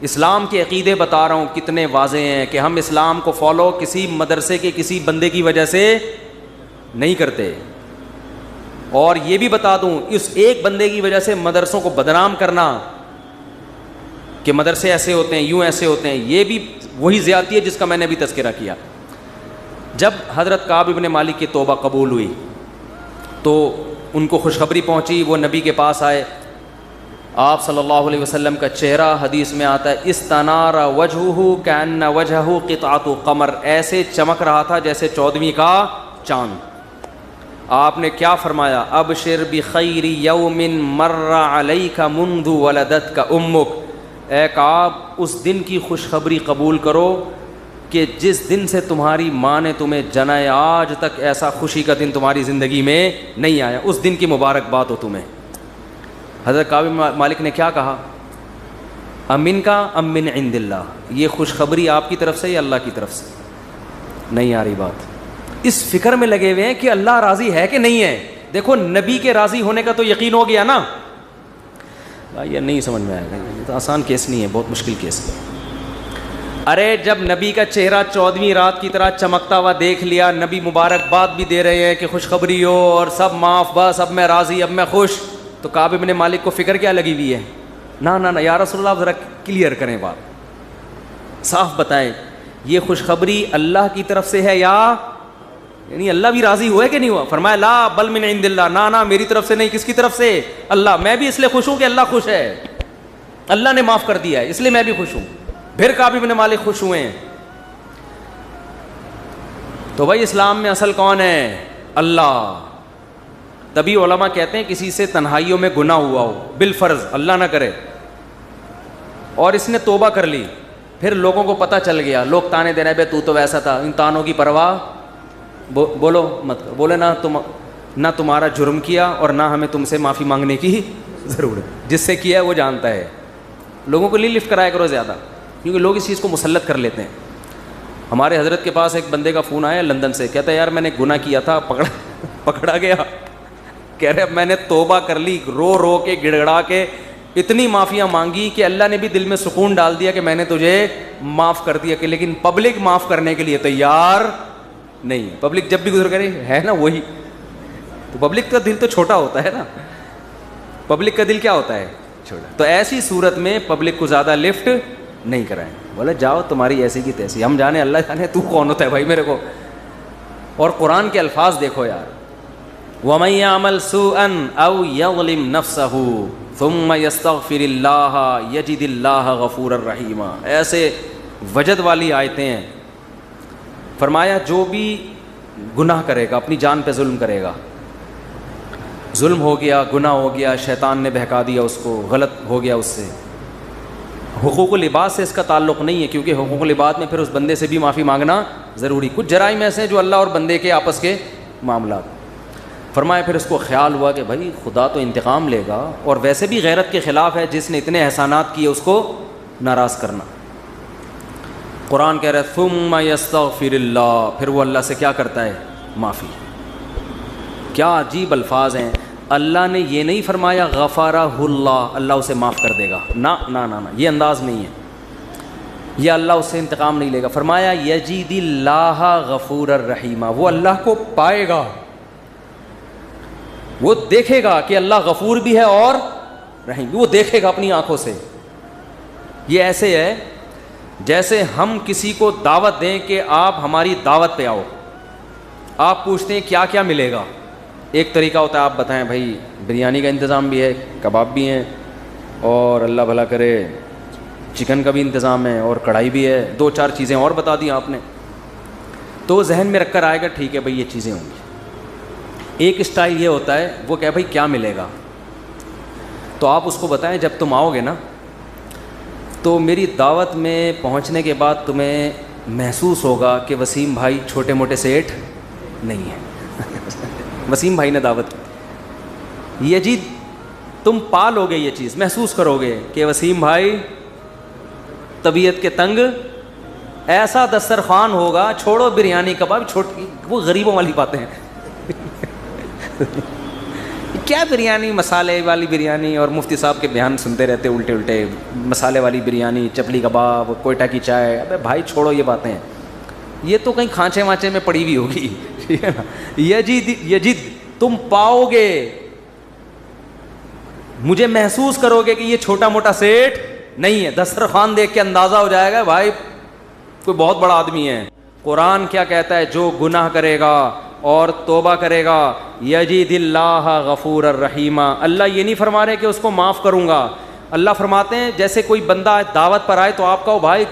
اسلام کے عقیدے بتا رہا ہوں کتنے واضح ہیں کہ ہم اسلام کو فالو کسی مدرسے کے کسی بندے کی وجہ سے نہیں کرتے. اور یہ بھی بتا دوں، اس ایک بندے کی وجہ سے مدرسوں کو بدنام کرنا کہ مدرسے ایسے ہوتے ہیں، یوں ایسے ہوتے ہیں، یہ بھی وہی زیادتی ہے جس کا میں نے بھی تذکرہ کیا. جب حضرت کعب بن مالک کی توبہ قبول ہوئی تو ان کو خوشخبری پہنچی، وہ نبی کے پاس آئے. آپ صلی اللہ علیہ وسلم کا چہرہ حدیث میں آتا ہے استنار وجہہ کأن وجہہ قطعۃ قمر، ایسے چمک رہا تھا جیسے 14ویں کا چاند. آپ نے کیا فرمایا؟ ابشر بخیر یوم مر علیک منذ ولدتک امک، اے کعب اس دن کی خوشخبری قبول کرو کہ جس دن سے تمہاری ماں نے تمہیں جنا ہے، آج تک ایسا خوشی کا دن تمہاری زندگی میں نہیں آیا، اس دن کی مبارکباد ہو تمہیں. حضرت کعب مالک نے کیا کہا؟ امن کا ام من عند اللہ، یہ خوشخبری آپ کی طرف سے یا اللہ کی طرف سے؟ نہیں آ رہی بات. اس فکر میں لگے ہوئے ہیں کہ اللہ راضی ہے کہ نہیں ہے. دیکھو نبی کے راضی ہونے کا تو یقین ہو گیا نا. یہ نہیں سمجھ میں آئے گا، یہ تو آسان کیس نہیں ہے، بہت مشکل کیس ہے. ارے جب نبی کا چہرہ 14ویں رات کی طرح چمکتا ہوا دیکھ لیا، نبی مبارکباد بھی دے رہے ہیں کہ خوشخبری ہو اور سب معاف، بس اب میں راضی، اب میں خوش، تو کعب بن مالک کو فکر کیا لگی ہوئی ہے؟ نہ یا رسول اللہ ذرا کلیئر کریں بات، صاف بتائیں یہ خوشخبری اللہ کی طرف سے ہے یا یعنی اللہ بھی راضی ہوا ہے کہ نہیں ہوا؟ فرمایا لا بل من عند اللہ، نہ میری طرف سے نہیں. کس کی طرف سے؟ اللہ. میں بھی اس لیے خوش ہوں کہ اللہ خوش ہے، اللہ نے معاف کر دیا ہے، اس لیے میں بھی خوش ہوں. پھر کعب بن مالک خوش ہوئے ہیں. تو بھائی اسلام میں اصل کون ہے؟ اللہ. تبھی علماء کہتے ہیں کسی سے تنہائیوں میں گناہ ہوا ہو بالفرض، اللہ نہ کرے، اور اس نے توبہ کر لی، پھر لوگوں کو پتہ چل گیا، لوگ تانے دے رہے بے تو ویسا تھا، ان تانوں کی پرواہ بولو مت، بولے نہ تمہارا جرم کیا اور نہ ہمیں تم سے معافی مانگنے کی ضرورت، جس سے کیا ہے وہ جانتا ہے. لوگوں کو لفٹ کرایا کرو زیادہ، کیونکہ لوگ اس چیز کو مسلط کر لیتے ہیں. ہمارے حضرت کے پاس ایک بندے کا فون آیا لندن سے، کہتا ہے یار میں نے گناہ کیا تھا، پکڑا گیا. کہہ رہے اب میں نے توبہ کر لی، رو رو کے گڑ گڑا کے اتنی معافیاں مانگی کہ اللہ نے بھی دل میں سکون ڈال دیا کہ میں نے تجھے معاف کر دیا، کہ لیکن پبلک معاف کرنے کے لیے تیار نہیں. پبلک جب بھی گزر کرے ہے نا وہی، تو پبلک کا دل تو چھوٹا ہوتا ہے نا، پبلک کا دل کیا ہوتا ہے؟ چھوٹا. تو ایسی صورت میں پبلک کو زیادہ لفٹ نہیں کرائیں. بولے جاؤ تمہاری ایسی کی تیسی، ہم جانے اللہ جانے تو کون ہوتا ہے بھائی میرے کو. اور قرآن کے الفاظ دیکھو یار، وَمَن يَعْمَلْ سُوءًا أَوْ يَظْلِمْ نَفْسَهُ ثُمَّ يَسْتَغْفِرِ اللَّهَ يَجِدِ اللَّهَ غَفُورًا رَحِيمًا. ایسے وجد والی آیتیں ہیں. فرمایا جو بھی گناہ کرے گا، اپنی جان پہ ظلم کرے گا، ظلم ہو گیا، گناہ ہو گیا، شیطان نے بہکا دیا اس کو، غلط ہو گیا اس سے. حقوق العباد سے اس کا تعلق نہیں ہے، کیونکہ حقوق العباد میں پھر اس بندے سے بھی معافی مانگنا ضروری. کچھ جرائم ایسے ہیں جو اللہ اور بندے کے آپس کے معاملات. فرمایا پھر اس کو خیال ہوا کہ بھائی خدا تو انتقام لے گا، اور ویسے بھی غیرت کے خلاف ہے جس نے اتنے احسانات کیے اس کو ناراض کرنا. قرآن کہہ رہا ہے ثم یستغفر اللہ، پھر وہ اللہ سے کیا کرتا ہے؟ معافی. کیا عجیب الفاظ ہیں. اللہ نے یہ نہیں فرمایا غفرہ اللہ، اللہ اسے معاف کر دے گا، نہ نہ نہ نہ، یہ انداز نہیں ہے، یہ اللہ اس سے انتقام نہیں لے گا. فرمایا یجید اللہ غفور الرحیم، وہ اللہ کو پائے گا، وہ دیکھے گا کہ اللہ غفور بھی ہے اور رحیم، وہ دیکھے گا اپنی آنکھوں سے. یہ ایسے ہے جیسے ہم کسی کو دعوت دیں کہ آپ ہماری دعوت پہ آؤ، آپ پوچھتے ہیں کیا کیا ملے گا. ایک طریقہ ہوتا ہے آپ بتائیں بھائی بریانی کا انتظام بھی ہے، کباب بھی ہیں، اور اللہ بھلا کرے چکن کا بھی انتظام ہے، اور کڑھائی بھی ہے، 2-4 چیزیں اور بتا دی آپ نے. تو ذہن میں رکھ کر آئے گا ٹھیک ہے بھائی یہ چیزیں ہوں گی. ایک اسٹائل یہ ہوتا ہے وہ کہ بھائی کیا ملے گا, تو آپ اس کو بتائیں جب تم آؤ گے نا تو میری دعوت میں پہنچنے کے بعد تمہیں محسوس ہوگا کہ وسیم بھائی چھوٹے موٹے سیٹ نہیں ہیں. وسیم بھائی نے دعوت کی, یہ جی تم پالو گے, یہ چیز محسوس کرو گے کہ وسیم بھائی طبیعت کے تنگ, ایسا دسترخوان ہوگا, چھوڑو بریانی کباب, چھوٹی وہ غریبوں والی باتیں ہیں. کیا بریانی, مسالے والی بریانی, اور مفتی صاحب کے بیان سنتے رہتے الٹے الٹے, مسالے والی بریانی, چپلی کباب, کوئٹہ کی چائے. ابے بھائی چھوڑو یہ باتیں, یہ تو کہیں کھانچے وانچے میں پڑی ہوئی ہوگی. ٹھیک ہے نا, یجد تم پاؤ گے, مجھے محسوس کرو گے کہ یہ چھوٹا موٹا سیٹ نہیں ہے. دسترخوان دیکھ کے اندازہ ہو جائے گا بھائی کوئی بہت بڑا آدمی ہے. قرآن کیا کہتا ہے, جو گناہ کرے گا اور توبہ کرے گا یجد اللہ غفور الرحیم. اللہ یہ نہیں فرما رہے کہ اس کو معاف کروں گا, اللہ فرماتے ہیں جیسے کوئی بندہ دعوت پر آئے تو آپ کہو بھائی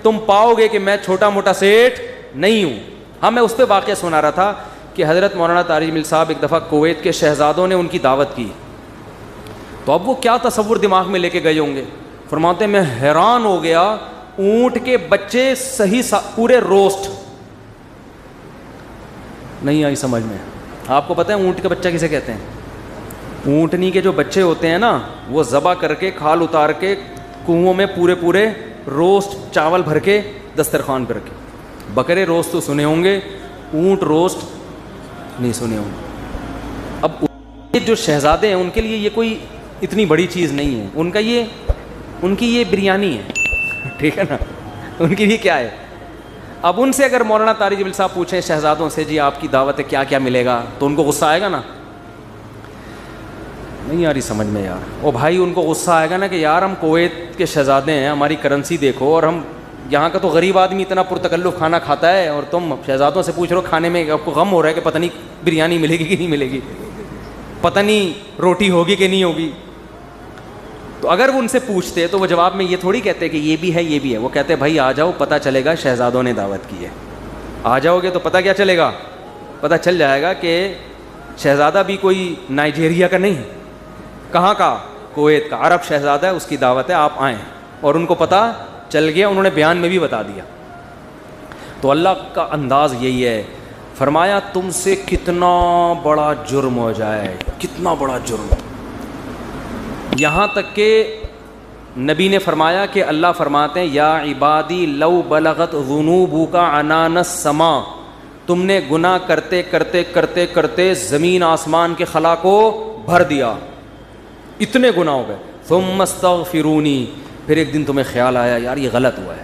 تم پاؤ گے کہ میں چھوٹا موٹا سیٹ نہیں ہوں. ہاں میں اس پہ واقعہ سنا رہا تھا کہ حضرت مولانا طارق جمیل صاحب ایک دفعہ کویت کے شہزادوں نے ان کی دعوت کی, تو اب وہ کیا تصور دماغ میں لے کے گئے ہوں گے. فرماتے ہیں میں حیران ہو گیا, اونٹ کے بچے صحیح پورے روسٹ. نہیں آئی سمجھ میں؟ آپ کو پتہ ہے اونٹ کا بچہ کسے کہتے ہیں؟ اونٹنی کے جو بچے ہوتے ہیں نا وہ ذبح کر کے کھال اتار کے کنوؤں میں پورے روسٹ چاول بھر کے دسترخوان پہ رکھے. بکرے روسٹ تو سنے ہوں گے, اونٹ روسٹ نہیں سنے ہوں گے. اب جو شہزادے ہیں ان کے لیے یہ کوئی اتنی بڑی چیز نہیں ہے, ان کی یہ بریانی ہے. ٹھیک ہے نا, ان کے لیے کیا ہے. اب ان سے اگر مولانا طارق جمیل صاحب پوچھیں شہزادوں سے جی آپ کی دعوت ہے کیا کیا ملے گا, تو ان کو غصہ آئے گا نا, نہیں آ رہی سمجھ میں یار. او بھائی ان کو غصہ آئے گا نا کہ یار ہم کویت کے شہزادے ہیں, ہماری کرنسی دیکھو, اور ہم یہاں کا تو غریب آدمی اتنا پرتکلف کھانا کھاتا ہے, اور تم شہزادوں سے پوچھ رہے ہو کھانے میں, آپ کو غم ہو رہا ہے کہ پتہ نہیں بریانی ملے گی کہ نہیں ملے گی, پتہ نہیں روٹی ہوگی کہ نہیں ہوگی. تو اگر وہ ان سے پوچھتے تو وہ جواب میں یہ تھوڑی کہتے کہ یہ بھی ہے یہ بھی ہے, وہ کہتے بھائی آ جاؤ پتہ چلے گا شہزادوں نے دعوت کی ہے. آ جاؤ گے تو پتہ کیا چلے گا, پتہ چل جائے گا کہ شہزادہ بھی کوئی نائجیریا کا نہیں, کہاں کا, کویت کا, عرب شہزادہ ہے, اس کی دعوت ہے, آپ آئیں. اور ان کو پتہ چل گیا, انہوں نے بیان میں بھی بتا دیا. تو اللہ کا انداز یہی ہے, فرمایا تم سے کتنا بڑا جرم ہو جائے, کتنا بڑا جرم, یہاں تک کہ نبی نے فرمایا کہ اللہ فرماتے ہیں یا عبادی لو بلغت ذنوبک عنان السماء, تم نے گناہ کرتے کرتے کرتے کرتے زمین آسمان کے خلا کو بھر دیا, اتنے گناہ ہو گئے. ثم استغفرونی, پھر ایک دن تمہیں خیال آیا یار یہ غلط ہوا ہے,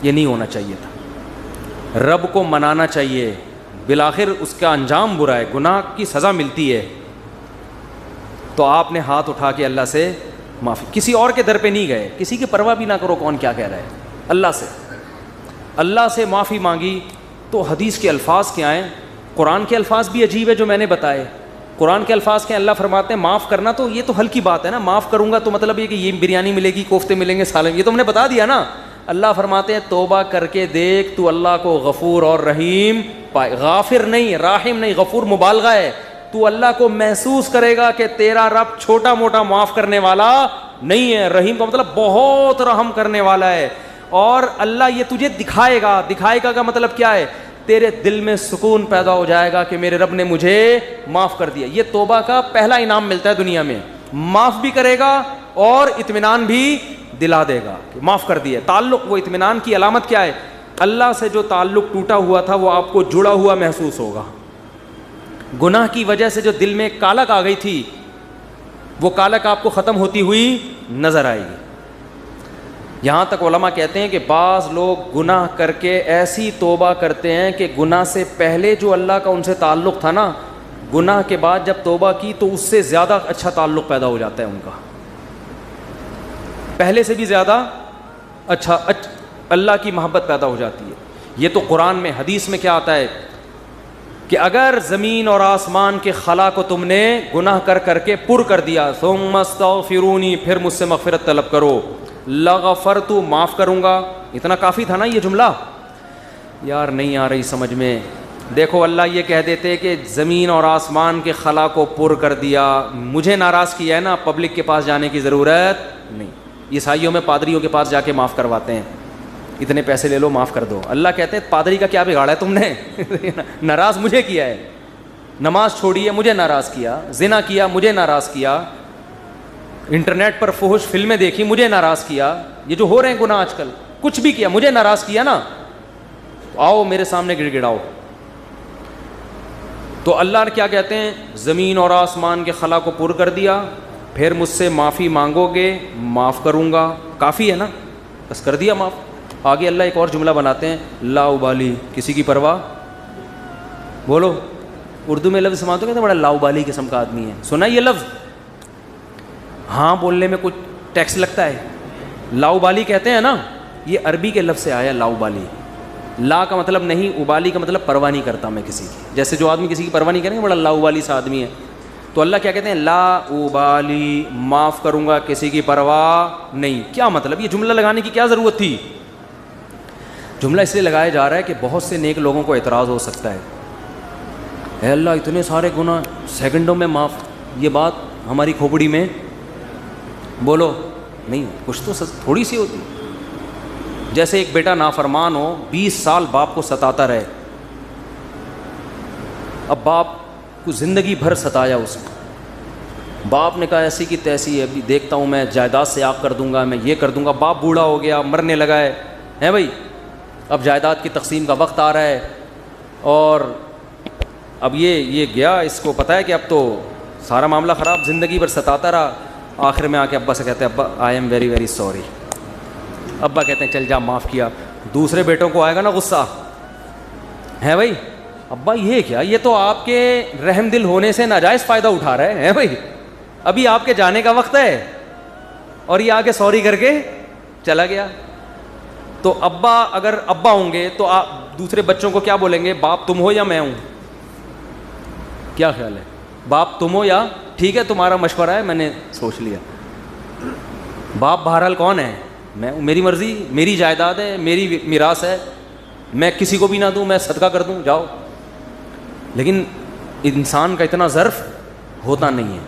یہ نہیں ہونا چاہیے تھا, رب کو منانا چاہیے, بالآخر اس کا انجام برا ہے, گناہ کی سزا ملتی ہے. تو آپ نے ہاتھ اٹھا کے اللہ سے معافی, کسی اور کے در پہ نہیں گئے, کسی کی پرواہ بھی نہ کرو کون کیا کہہ رہا ہے, اللہ سے معافی مانگی. تو حدیث کے الفاظ کیا ہیں, قرآن کے الفاظ بھی عجیب ہے جو میں نے بتائے. قرآن کے الفاظ کے اللہ فرماتے ہیں معاف کرنا, تو یہ تو ہلکی بات ہے نا, معاف کروں گا تو مطلب یہ کہ یہ بریانی ملے گی, کوفتے ملیں گے, سالن, یہ تو ہم نے بتا دیا نا. اللہ فرماتے ہیں توبہ کر کے دیکھ تو اللہ کو غفور اور رحیم پائے. غافر نہیں, راحم نہیں, غفور مبالغہ ہے. تو اللہ کو محسوس کرے گا کہ تیرا رب چھوٹا موٹا معاف کرنے والا نہیں ہے, رحیم کا مطلب بہت رحم کرنے والا ہے. اور اللہ یہ تجھے دکھائے گا کا مطلب کیا ہے, تیرے دل میں سکون پیدا ہو جائے گا کہ میرے رب نے مجھے معاف کر دیا. یہ توبہ کا پہلا انعام ملتا ہے دنیا میں, معاف بھی کرے گا اور اطمینان بھی دلا دے گا کہ معاف کر دیا. تعلق, وہ اطمینان کی علامت کیا ہے, اللہ سے جو تعلق ٹوٹا ہوا تھا وہ آپ کو جڑا ہوا محسوس ہوگا. گناہ کی وجہ سے جو دل میں کالک آ گئی تھی وہ کالک آپ کو ختم ہوتی ہوئی نظر آئے گی. یہاں تک علماء کہتے ہیں کہ بعض لوگ گناہ کر کے ایسی توبہ کرتے ہیں کہ گناہ سے پہلے جو اللہ کا ان سے تعلق تھا نا, گناہ کے بعد جب توبہ کی تو اس سے زیادہ اچھا تعلق پیدا ہو جاتا ہے ان کا, پہلے سے بھی زیادہ اچھا اللہ کی محبت پیدا ہو جاتی ہے. یہ تو قرآن میں, حدیث میں کیا آتا ہے کہ اگر زمین اور آسمان کے خلا کو تم نے گناہ کر کر کے پر کر دیا, ثم استغفرونی, پھر مجھ سے مغفرت طلب کرو, لغفرت, معاف کروں گا. اتنا کافی تھا نا یہ جملہ, یار نہیں آ رہی سمجھ میں. دیکھو اللہ یہ کہہ دیتے کہ زمین اور آسمان کے خلا کو پر کر دیا, مجھے ناراض کیا ہے نا, پبلک کے پاس جانے کی ضرورت نہیں. عیسائیوں میں پادریوں کے پاس جا کے معاف کرواتے ہیں, اتنے پیسے لے لو معاف کر دو. اللہ کہتے ہیں پادری کا کیا بگاڑا ہے تم نے, ناراض مجھے کیا ہے. نماز چھوڑی ہے مجھے ناراض کیا, زنا کیا مجھے ناراض کیا, انٹرنیٹ پر فحش فلمیں دیکھی مجھے ناراض کیا, یہ جو ہو رہے ہیں گناہ آج کل, کچھ بھی کیا مجھے ناراض کیا نا, تو آؤ میرے سامنے گڑ گڑاؤ. تو اللہ کیا کہتے ہیں, زمین اور آسمان کے خلا کو پر کر دیا, پھر مجھ سے معافی مانگو گے معاف کروں گا. کافی ہے نا, بس کر دیا معاف. آگے اللہ ایک اور جملہ بناتے ہیں, لا ابالی, کسی کی پرواہ. بولو اردو میں لفظ سماعت ہو کہتے ہیں بڑا لا ابالی قسم کا آدمی ہے, سنا یہ لفظ؟ ہاں بولنے میں کچھ ٹیکس لگتا ہے. لا ابالی کہتے ہیں نا, یہ عربی کے لفظ سے آیا لا ابالی. لا کا مطلب نہیں, ابالی کا مطلب پرواہ نہیں کرتا میں کسی کی. جیسے جو آدمی کسی کی پرواہ نہیں کریں گے بڑا لا ابالی سا آدمی ہے. تو اللہ کیا کہتے ہیں, لا ابالی, معاف کروں گا کسی کی پرواہ نہیں. کیا مطلب, یہ جملہ لگانے کی کیا ضرورت تھی؟ جملہ اس لیے لگایا جا رہا ہے کہ بہت سے نیک لوگوں کو اعتراض ہو سکتا ہے, اے اللہ اتنے سارے گناہ سیکنڈوں میں معاف, یہ بات ہماری کھوپڑی میں بولو نہیں, کچھ تو تھوڑی سی ہوتی. جیسے ایک بیٹا نافرمان ہو, 20 سال باپ کو ستاتا رہے, اب باپ کو زندگی بھر ستایا اس نے, باپ نے کہا ایسی کی تیسی ہے, ابھی دیکھتا ہوں میں جائیداد سے آگ کر دوں گا, میں یہ کر دوں گا. باپ بوڑھا ہو گیا, مرنے لگا ہے بھائی, اب جائیداد کی تقسیم کا وقت آ رہا ہے, اور اب یہ گیا, اس کو پتہ ہے کہ اب تو سارا معاملہ خراب, زندگی بھر ستاتا رہا. آخر میں آ کے ابا سے کہتے ہیں ابا I am very very sorry. ابا کہتے ہیں چل جا معاف کیا. دوسرے بیٹوں کو آئے گا نا غصہ, ہے بھائی ابا یہ کیا, یہ تو آپ کے رحم دل ہونے سے ناجائز فائدہ اٹھا رہے ہیں بھائی, ابھی آپ کے جانے کا وقت ہے اور یہ آ کے سوری کر کے چلا گیا. تو ابا اگر ابا ہوں گے تو آپ دوسرے بچوں کو کیا بولیں گے, باپ تم ہو یا میں ہوں؟ کیا خیال ہے, باپ تم ہو یا ٹھیک ہے تمہارا مشورہ ہے میں نے سوچ لیا. باپ بہرحال کون ہے, میں, میری مرضی, میری جائیداد ہے, میری میراث ہے, میں کسی کو بھی نہ دوں, میں صدقہ کر دوں, جاؤ. لیکن انسان کا اتنا ظرف ہوتا نہیں ہے.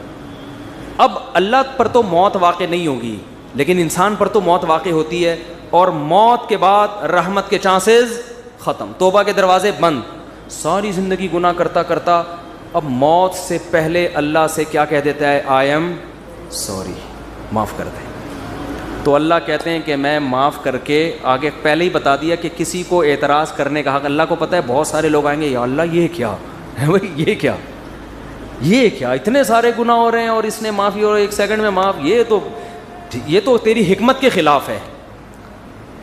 اب اللہ پر تو موت واقع نہیں ہوگی, لیکن انسان پر تو موت واقع ہوتی ہے, اور موت کے بعد رحمت کے چانسز ختم, توبہ کے دروازے بند. ساری زندگی گناہ کرتا کرتا اب موت سے پہلے اللہ سے کیا کہہ دیتا ہے, آئی ایم سوری, معاف کر دیں. تو اللہ کہتے ہیں کہ میں معاف کر کے, آگے پہلے ہی بتا دیا کہ کسی کو اعتراض کرنے کا حق, اللہ کو پتہ ہے بہت سارے لوگ آئیں گے, یا اللہ یہ کیا ہے بھائی, یہ کیا اتنے سارے گناہ ہو رہے ہیں اور اس نے معافی اور 1 سیکنڈ میں معاف, یہ تو تیری حکمت کے خلاف ہے,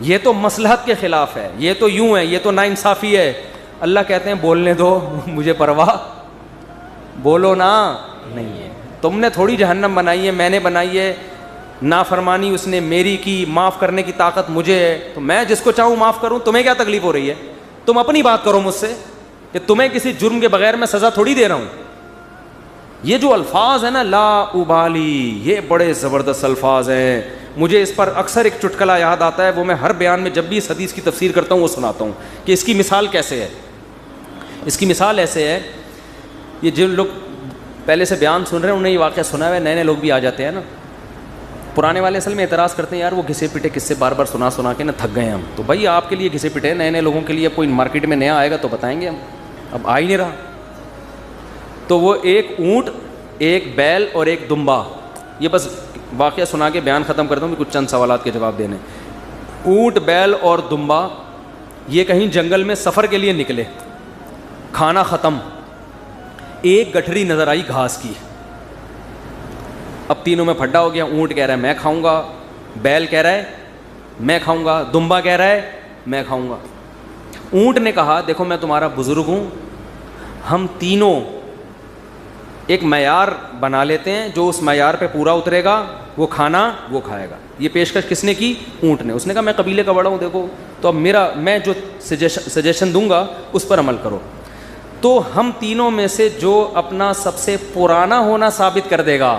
یہ تو مصلحت کے خلاف ہے, یہ تو یوں ہے, یہ تو ناانصافی ہے. اللہ کہتے ہیں بولنے دو, مجھے پرواہ, بولو نا, نہیں ہے. تم نے تھوڑی جہنم بنائی ہے, میں نے بنائی ہے. نافرمانی اس نے میری کی, معاف کرنے کی طاقت مجھے ہے, تو میں جس کو چاہوں معاف کروں. تمہیں کیا تکلیف ہو رہی ہے, تم اپنی بات کرو مجھ سے, کہ تمہیں کسی جرم کے بغیر میں سزا تھوڑی دے رہا ہوں. یہ جو الفاظ ہیں نا لا ابالی, یہ بڑے زبردست الفاظ ہیں. مجھے اس پر اکثر ایک چٹکلہ یاد آتا ہے, وہ میں ہر بیان میں جب بھی اس حدیث کی تفسیر کرتا ہوں وہ سناتا ہوں کہ اس کی مثال کیسے ہے. اس کی مثال ایسے ہے, یہ جن لوگ پہلے سے بیان سن رہے ہیں انہیں یہ واقعہ سنا ہوا ہے, نئے لوگ بھی آ جاتے ہیں نا. پرانے والے اصل میں اعتراض کرتے ہیں یار وہ گھسے پٹے قصے بار بار سنا کے نا تھک گئے ہم. تو بھائی آپ کے لیے گھسے پٹے, نئے لوگوں کے لیے کوئی مارکیٹ میں نیا آئے گا تو بتائیں گے ہم, اب آ ہی نہیں رہا. تو وہ ایک اونٹ, ایک بیل اور ایک دمبا, یہ بس واقعہ سنا کے بیان ختم کرتا ہوں, کچھ چند سوالات کے جواب دینے. اونٹ, بیل اور دمبا یہ کہیں جنگل میں سفر کے لیے نکلے, کھانا ختم, ایک گٹھری نظر آئی گھاس کی. اب تینوں میں پھڈا ہو گیا, اونٹ کہہ رہا ہے میں کھاؤں گا, بیل کہہ رہا ہے میں کھاؤں گا, دمبا کہہ رہا ہے میں کھاؤں گا. اونٹ نے کہا دیکھو میں تمہارا بزرگ ہوں, ہم تینوں ایک معیار بنا لیتے ہیں, جو اس معیار پہ پورا اترے گا وہ کھانا وہ کھائے گا. یہ پیشکش کس نے کی, اونٹ نے. اس نے کہا میں قبیلے کا بڑا ہوں, دیکھو تو اب میں جو سجیشن دوں گا اس پر عمل کرو. تو ہم تینوں میں سے جو اپنا سب سے پرانا ہونا ثابت کر دے گا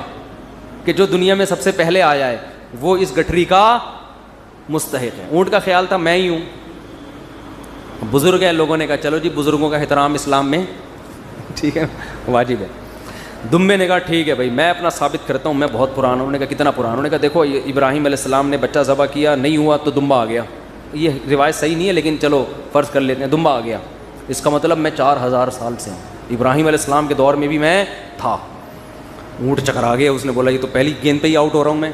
کہ جو دنیا میں سب سے پہلے آیا ہے وہ اس گٹھری کا مستحق ہے. اونٹ کا خیال تھا میں ہی ہوں, بزرگ ہے, لوگوں نے کہا چلو جی بزرگوں کا احترام اسلام میں ٹھیک ہے واجب ہے. دمبے نے کہا ٹھیک ہے بھائی میں اپنا ثابت کرتا ہوں, میں بہت پرانا ہوں. انہوں نے کہا کتنا پرانا؟ انہوں نے کہا دیکھو ابراہیم علیہ السلام نے بچہ ذبح کیا, نہیں ہوا تو دمبا آ گیا. یہ روایت صحیح نہیں ہے لیکن چلو فرض کر لیتے ہیں, دمبا آ گیا. اس کا مطلب میں 4000 سال سے ہوں, ابراہیم علیہ السلام کے دور میں بھی میں تھا. اونٹ چکرا گیا, اس نے بولا یہ تو پہلی گیند پہ ہی آؤٹ ہو رہا ہوں میں.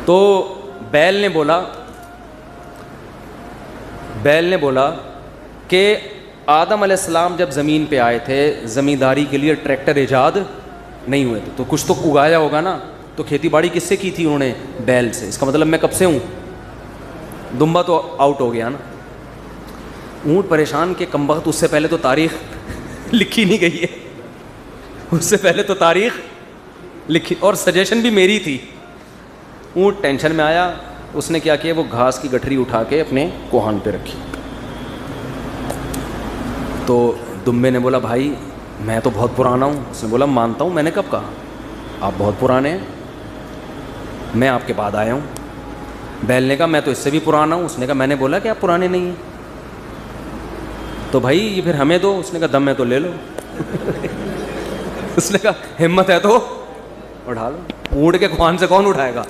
تو بیل نے بولا کہ آدم علیہ السلام جب زمین پہ آئے تھے زمینداری کے لیے ٹریکٹر ایجاد نہیں ہوئے تھے, تو کچھ تو اگایا ہوگا نا, تو کھیتی باڑی کس سے کی تھی انہوں نے؟ بیل سے. اس کا مطلب میں کب سے ہوں؟ دمبا تو آؤٹ ہو گیا نا. اونٹ پریشان کہ کمبخت, اس سے پہلے تو تاریخ لکھی نہیں گئی ہے, اس سے پہلے تو تاریخ لکھی, اور سجیشن بھی میری تھی. اونٹ ٹینشن میں آیا, اس نے کیا کیا, وہ گھاس کی گٹھری اٹھا کے اپنے کوہان پہ رکھی. تو دمبے نے بولا بھائی میں تو بہت پرانا ہوں. اس نے بولا مانتا ہوں, میں نے کب کہا آپ بہت پرانے ہیں, میں آپ کے بعد آیا ہوں. بیل نے کہا میں تو اس سے بھی پرانا ہوں. اس نے کہا میں نے بولا کہ آپ پرانے نہیں ہیں, تو بھائی یہ پھر ہمیں دو. اس نے کہا دم میں تو لے لو. اس نے کہا ہمت ہے تو اٹھا لو. اونٹ کے خوان سے کون اٹھائے گا؟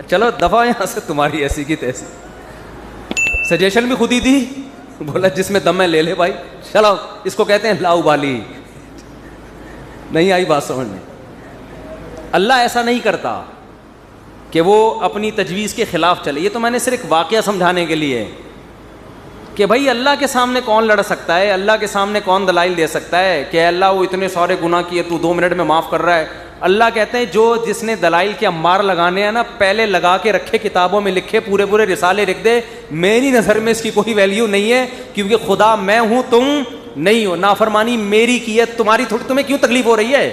چلو دفعہ یہاں سے, تمہاری ایسی کی تیسی. سجیشن بھی خود ہی دی, بولا جس میں دم ہے لے لے بھائی, چلو. اس کو کہتے ہیں لاؤبالی. نہیں آئی بات سمجھ میں؟ اللہ ایسا نہیں کرتا کہ وہ اپنی تجویز کے خلاف چلے. یہ تو میں نے صرف واقعہ سمجھانے کے لیے کہ بھائی اللہ کے سامنے کون لڑ سکتا ہے, اللہ کے سامنے کون دلائل دے سکتا ہے کہ اللہ وہ اتنے سارے گناہ کیے تو 2 منٹ میں معاف کر رہا ہے. اللہ کہتے ہیں جس نے دلائل کے امار لگانے ہیں نا, پہلے لگا کے رکھے, کتابوں میں لکھے, پورے رسالے لکھ دے. میری نظر میں اس کی کوئی ویلیو نہیں ہے, کیونکہ خدا میں ہوں تم نہیں ہو. نافرمانی میری کی ہے, تمہاری تھوڑی. تمہیں کیوں تکلیف ہو رہی ہے؟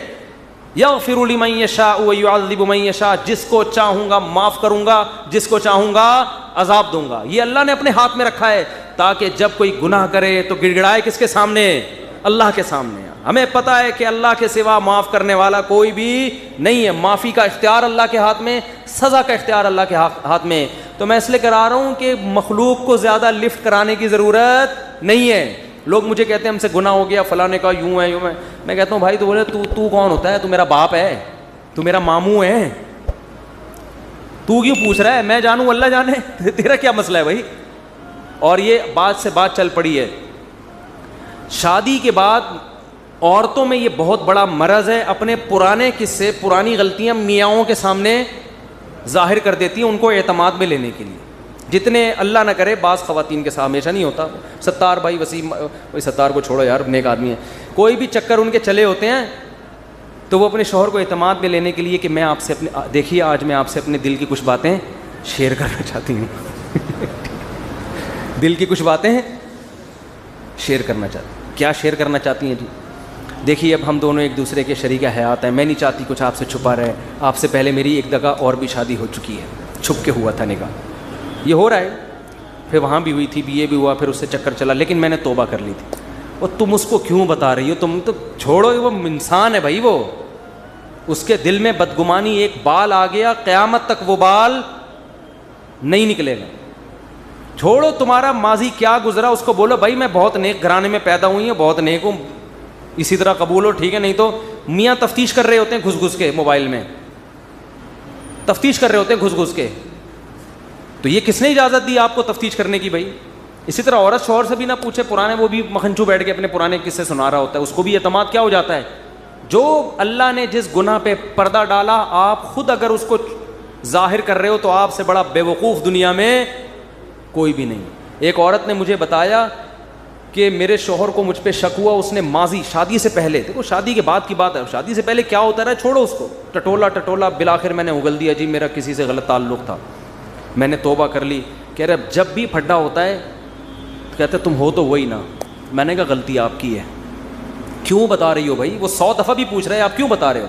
یغفر لمن یشاء ویعذب من یشاء, جس کو چاہوں گا معاف کروں گا, جس کو چاہوں گا عذاب دوں گا. یہ اللہ نے اپنے ہاتھ میں رکھا ہے تاکہ جب کوئی گناہ کرے تو گڑگڑائے کس کے سامنے؟ اللہ کے سامنے. ہمیں پتہ ہے کہ اللہ کے سوا معاف کرنے والا کوئی بھی نہیں ہے. معافی کا اختیار اللہ کے ہاتھ میں, سزا کا اختیار اللہ کے ہاتھ میں. تو میں اس لیے کرا رہا ہوں کہ مخلوق کو زیادہ لفٹ کرانے کی ضرورت نہیں ہے. لوگ مجھے کہتے ہیں ہم سے گناہ ہو گیا, فلاں نے کہا یوں ہے یوں ہے. میں کہتا ہوں بھائی تو بولے تو کون ہوتا ہے؟ تو میرا باپ ہے, تو میرا ماموں ہے, تو کیوں پوچھ رہا ہے؟ میں جانوں اللہ جانے, تیرا کیا مسئلہ ہے بھائی؟ اور یہ بات سے بات چل پڑی ہے. شادی کے بعد عورتوں میں یہ بہت بڑا مرض ہے, اپنے پرانے قصے, پرانی غلطیاں میاؤں کے سامنے ظاہر کر دیتی ہیں ان کو اعتماد میں لینے کے لیے. جتنے اللہ نہ کرے, بعض خواتین کے ساتھ ہمیشہ نہیں ہوتا. ستار بھائی وسیم, ستار کو چھوڑو یار, نیک آدمی ہے, کوئی بھی چکر ان کے چلے ہوتے ہیں تو وہ اپنے شوہر کو اعتماد میں لینے کے لیے کہ میں آپ سے دیکھیے آج میں آپ سے اپنے دل کی کچھ باتیں شیئر کرنا چاہتی ہوں. دل کی کچھ باتیں شیئر کرنا چاہتی ہیں. کیا شیئر کرنا چاہتی ہیں جی؟ دیکھیے اب ہم دونوں ایک دوسرے کے شریک حیات ہیں, میں نہیں چاہتی کچھ آپ سے چھپا رہے. آپ سے پہلے میری ایک جگہ اور بھی شادی ہو چکی ہے, چھپ کے ہوا تھا نکاح, یہ ہو رہا ہے, پھر وہاں بھی ہوئی تھی, یہ بھی ہوا, پھر اس سے چکر چلا, لیکن میں نے توبہ کر لی تھی. اور تم اس کو کیوں بتا رہی ہو؟ تم تو چھوڑو, وہ انسان ہے بھائی, وہ اس کے دل میں بدگمانی, ایک بال آ گیا قیامت تک وہ بال نہیں نکلے گا. چھوڑو تمہارا ماضی کیا گزرا, اس کو بولو بھائی میں بہت نیک گھرانے میں پیدا ہوئی ہوں, بہت نیک ہوں, اسی طرح قبول ہو, ٹھیک ہے. نہیں تو میاں تفتیش کر رہے ہوتے ہیں گھس گھس کے, موبائل میں تفتیش کر رہے ہوتے ہیں گھس گھس کے, تو یہ کس نے اجازت دی آپ کو تفتیش کرنے کی بھائی؟ اسی طرح عورت شوہر سے بھی نہ پوچھے پرانے, وہ بھی مکھنچو بیٹھ کے اپنے پرانے قصے سنا رہا ہوتا ہے, اس کو بھی اعتماد کیا ہو جاتا ہے. جو اللہ نے جس گناہ پہ پردہ ڈالا, آپ خود اگر اس کو ظاہر کر رہے ہو تو آپ سے بڑا بے وقوف دنیا میں کوئی بھی نہیں. ایک عورت نے مجھے بتایا کہ میرے شوہر کو مجھ پہ شک ہوا, اس نے ماضی شادی سے پہلے, دیکھو شادی کے بعد کی بات ہے, شادی سے پہلے کیا ہوتا رہا چھوڑو اس کو, ٹٹولا بالآخر میں نے اگل دیا جی میرا کسی سے غلط تعلق تھا, میں نے توبہ کر لی. کہہ رہے جب بھی پھڈا ہوتا ہے کہتے تم ہو تو وہی نا. میں نے کہا غلطی آپ کی ہے, کیوں بتا رہی ہو بھائی؟ وہ 100 دفعہ بھی پوچھ رہے ہیں آپ کیوں بتا رہے ہو,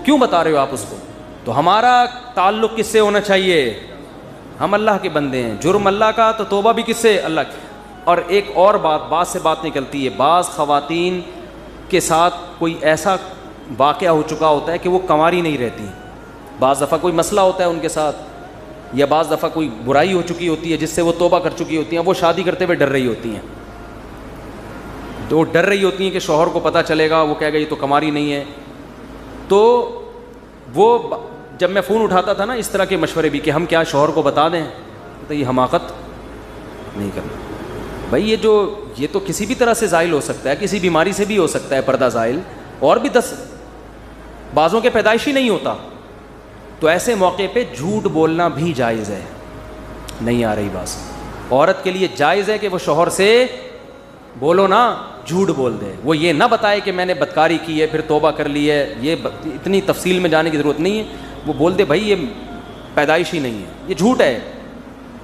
کیوں بتا رہے ہو آپ اس کو؟ تو ہمارا تعلق کس سے ہونا چاہیے؟ ہم اللہ کے بندے ہیں, جرم اللہ کا, تو توبہ بھی کس سے؟ اللہ کی. اور ایک اور بات سے بات نکلتی ہے, بعض خواتین کے ساتھ کوئی ایسا واقعہ ہو چکا ہوتا ہے کہ وہ کنواری نہیں رہتی, بعض دفعہ کوئی مسئلہ ہوتا ہے ان کے ساتھ, یا بعض دفعہ کوئی برائی ہو چکی ہوتی ہے جس سے وہ توبہ کر چکی ہوتی ہیں, وہ شادی کرتے ہوئے ڈر رہی ہوتی ہیں, تو ڈر رہی ہوتی ہیں کہ شوہر کو پتہ چلے گا, وہ کہے گا یہ تو کماری نہیں ہے. تو وہ جب میں فون اٹھاتا تھا نا اس طرح کے مشورے بھی کہ ہم کیا شوہر کو بتا دیں, تو یہ حماقت نہیں کرنا بھائی. یہ تو کسی بھی طرح سے زائل ہو سکتا ہے, کسی بیماری سے بھی ہو سکتا ہے پردہ زائل, اور بھی 10 بعضوں کے پیدائشی نہیں ہوتا. تو ایسے موقع پہ جھوٹ بولنا بھی جائز ہے. نہیں آ رہی بات. عورت کے لیے جائز ہے کہ وہ شوہر سے بولو نا, جھوٹ بول دے. وہ یہ نہ بتائے کہ میں نے بدکاری کی ہے پھر توبہ کر لی ہے, یہ اتنی تفصیل میں جانے کی ضرورت نہیں ہے. وہ بول دے بھائی یہ پیدائشی نہیں ہے, یہ جھوٹ ہے.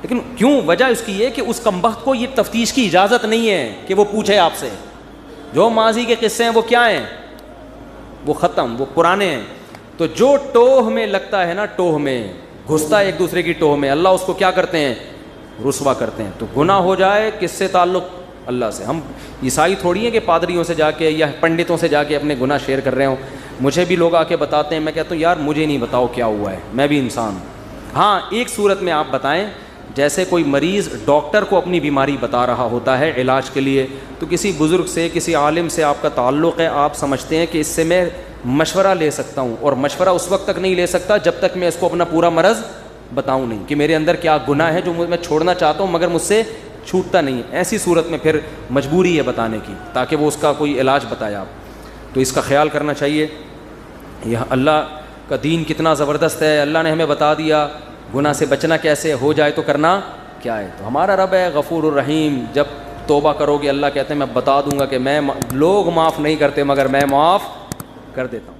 لیکن کیوں؟ وجہ اس کی یہ کہ اس کمبخت کو یہ تفتیش کی اجازت نہیں ہے کہ وہ پوچھے آپ سے. جو ماضی کے قصے ہیں وہ کیا ہیں؟ وہ ختم, وہ پرانے ہیں. تو جو ٹوہ میں لگتا ہے نا, ٹوہ میں گھستا ہے ایک دوسرے کی ٹوہ میں, اللہ اس کو کیا کرتے ہیں؟ رسوا کرتے ہیں. تو گناہ ہو جائے کس سے تعلق؟ اللہ سے. ہم عیسائی تھوڑی ہیں کہ پادریوں سے جا کے یا پنڈتوں سے جا کے اپنے گناہ شیئر کر رہے ہوں. مجھے بھی لوگ آ کے بتاتے ہیں, میں کہتا ہوں یار مجھے نہیں بتاؤ کیا ہوا ہے, میں بھی انسان ہوں. ہاں ایک صورت میں آپ بتائیں, جیسے کوئی مریض ڈاکٹر کو اپنی بیماری بتا رہا ہوتا ہے علاج کے لیے, تو کسی بزرگ سے کسی عالم سے آپ کا تعلق ہے, آپ سمجھتے ہیں کہ اس سے میں مشورہ لے سکتا ہوں, اور مشورہ اس وقت تک نہیں لے سکتا جب تک میں اس کو اپنا پورا مرض بتاؤں نہیں کہ میرے اندر کیا گناہ ہے جو میں چھوڑنا چاہتا ہوں مگر مجھ سے چھوٹتا نہیں. ایسی صورت میں پھر مجبوری ہے بتانے کی تاکہ وہ اس کا کوئی علاج بتائے آپ. تو اس کا خیال کرنا چاہیے. یہ اللہ کا دین کتنا زبردست ہے, اللہ نے ہمیں بتا دیا گناہ سے بچنا کیسے, ہو جائے تو کرنا کیا ہے. تو ہمارا رب ہے غفور الرحیم, جب توبہ کرو گے اللہ کہتے ہیں میں بتا دوں گا کہ میں لوگ معاف نہیں کرتے مگر میں معاف کر دیتا ہوں.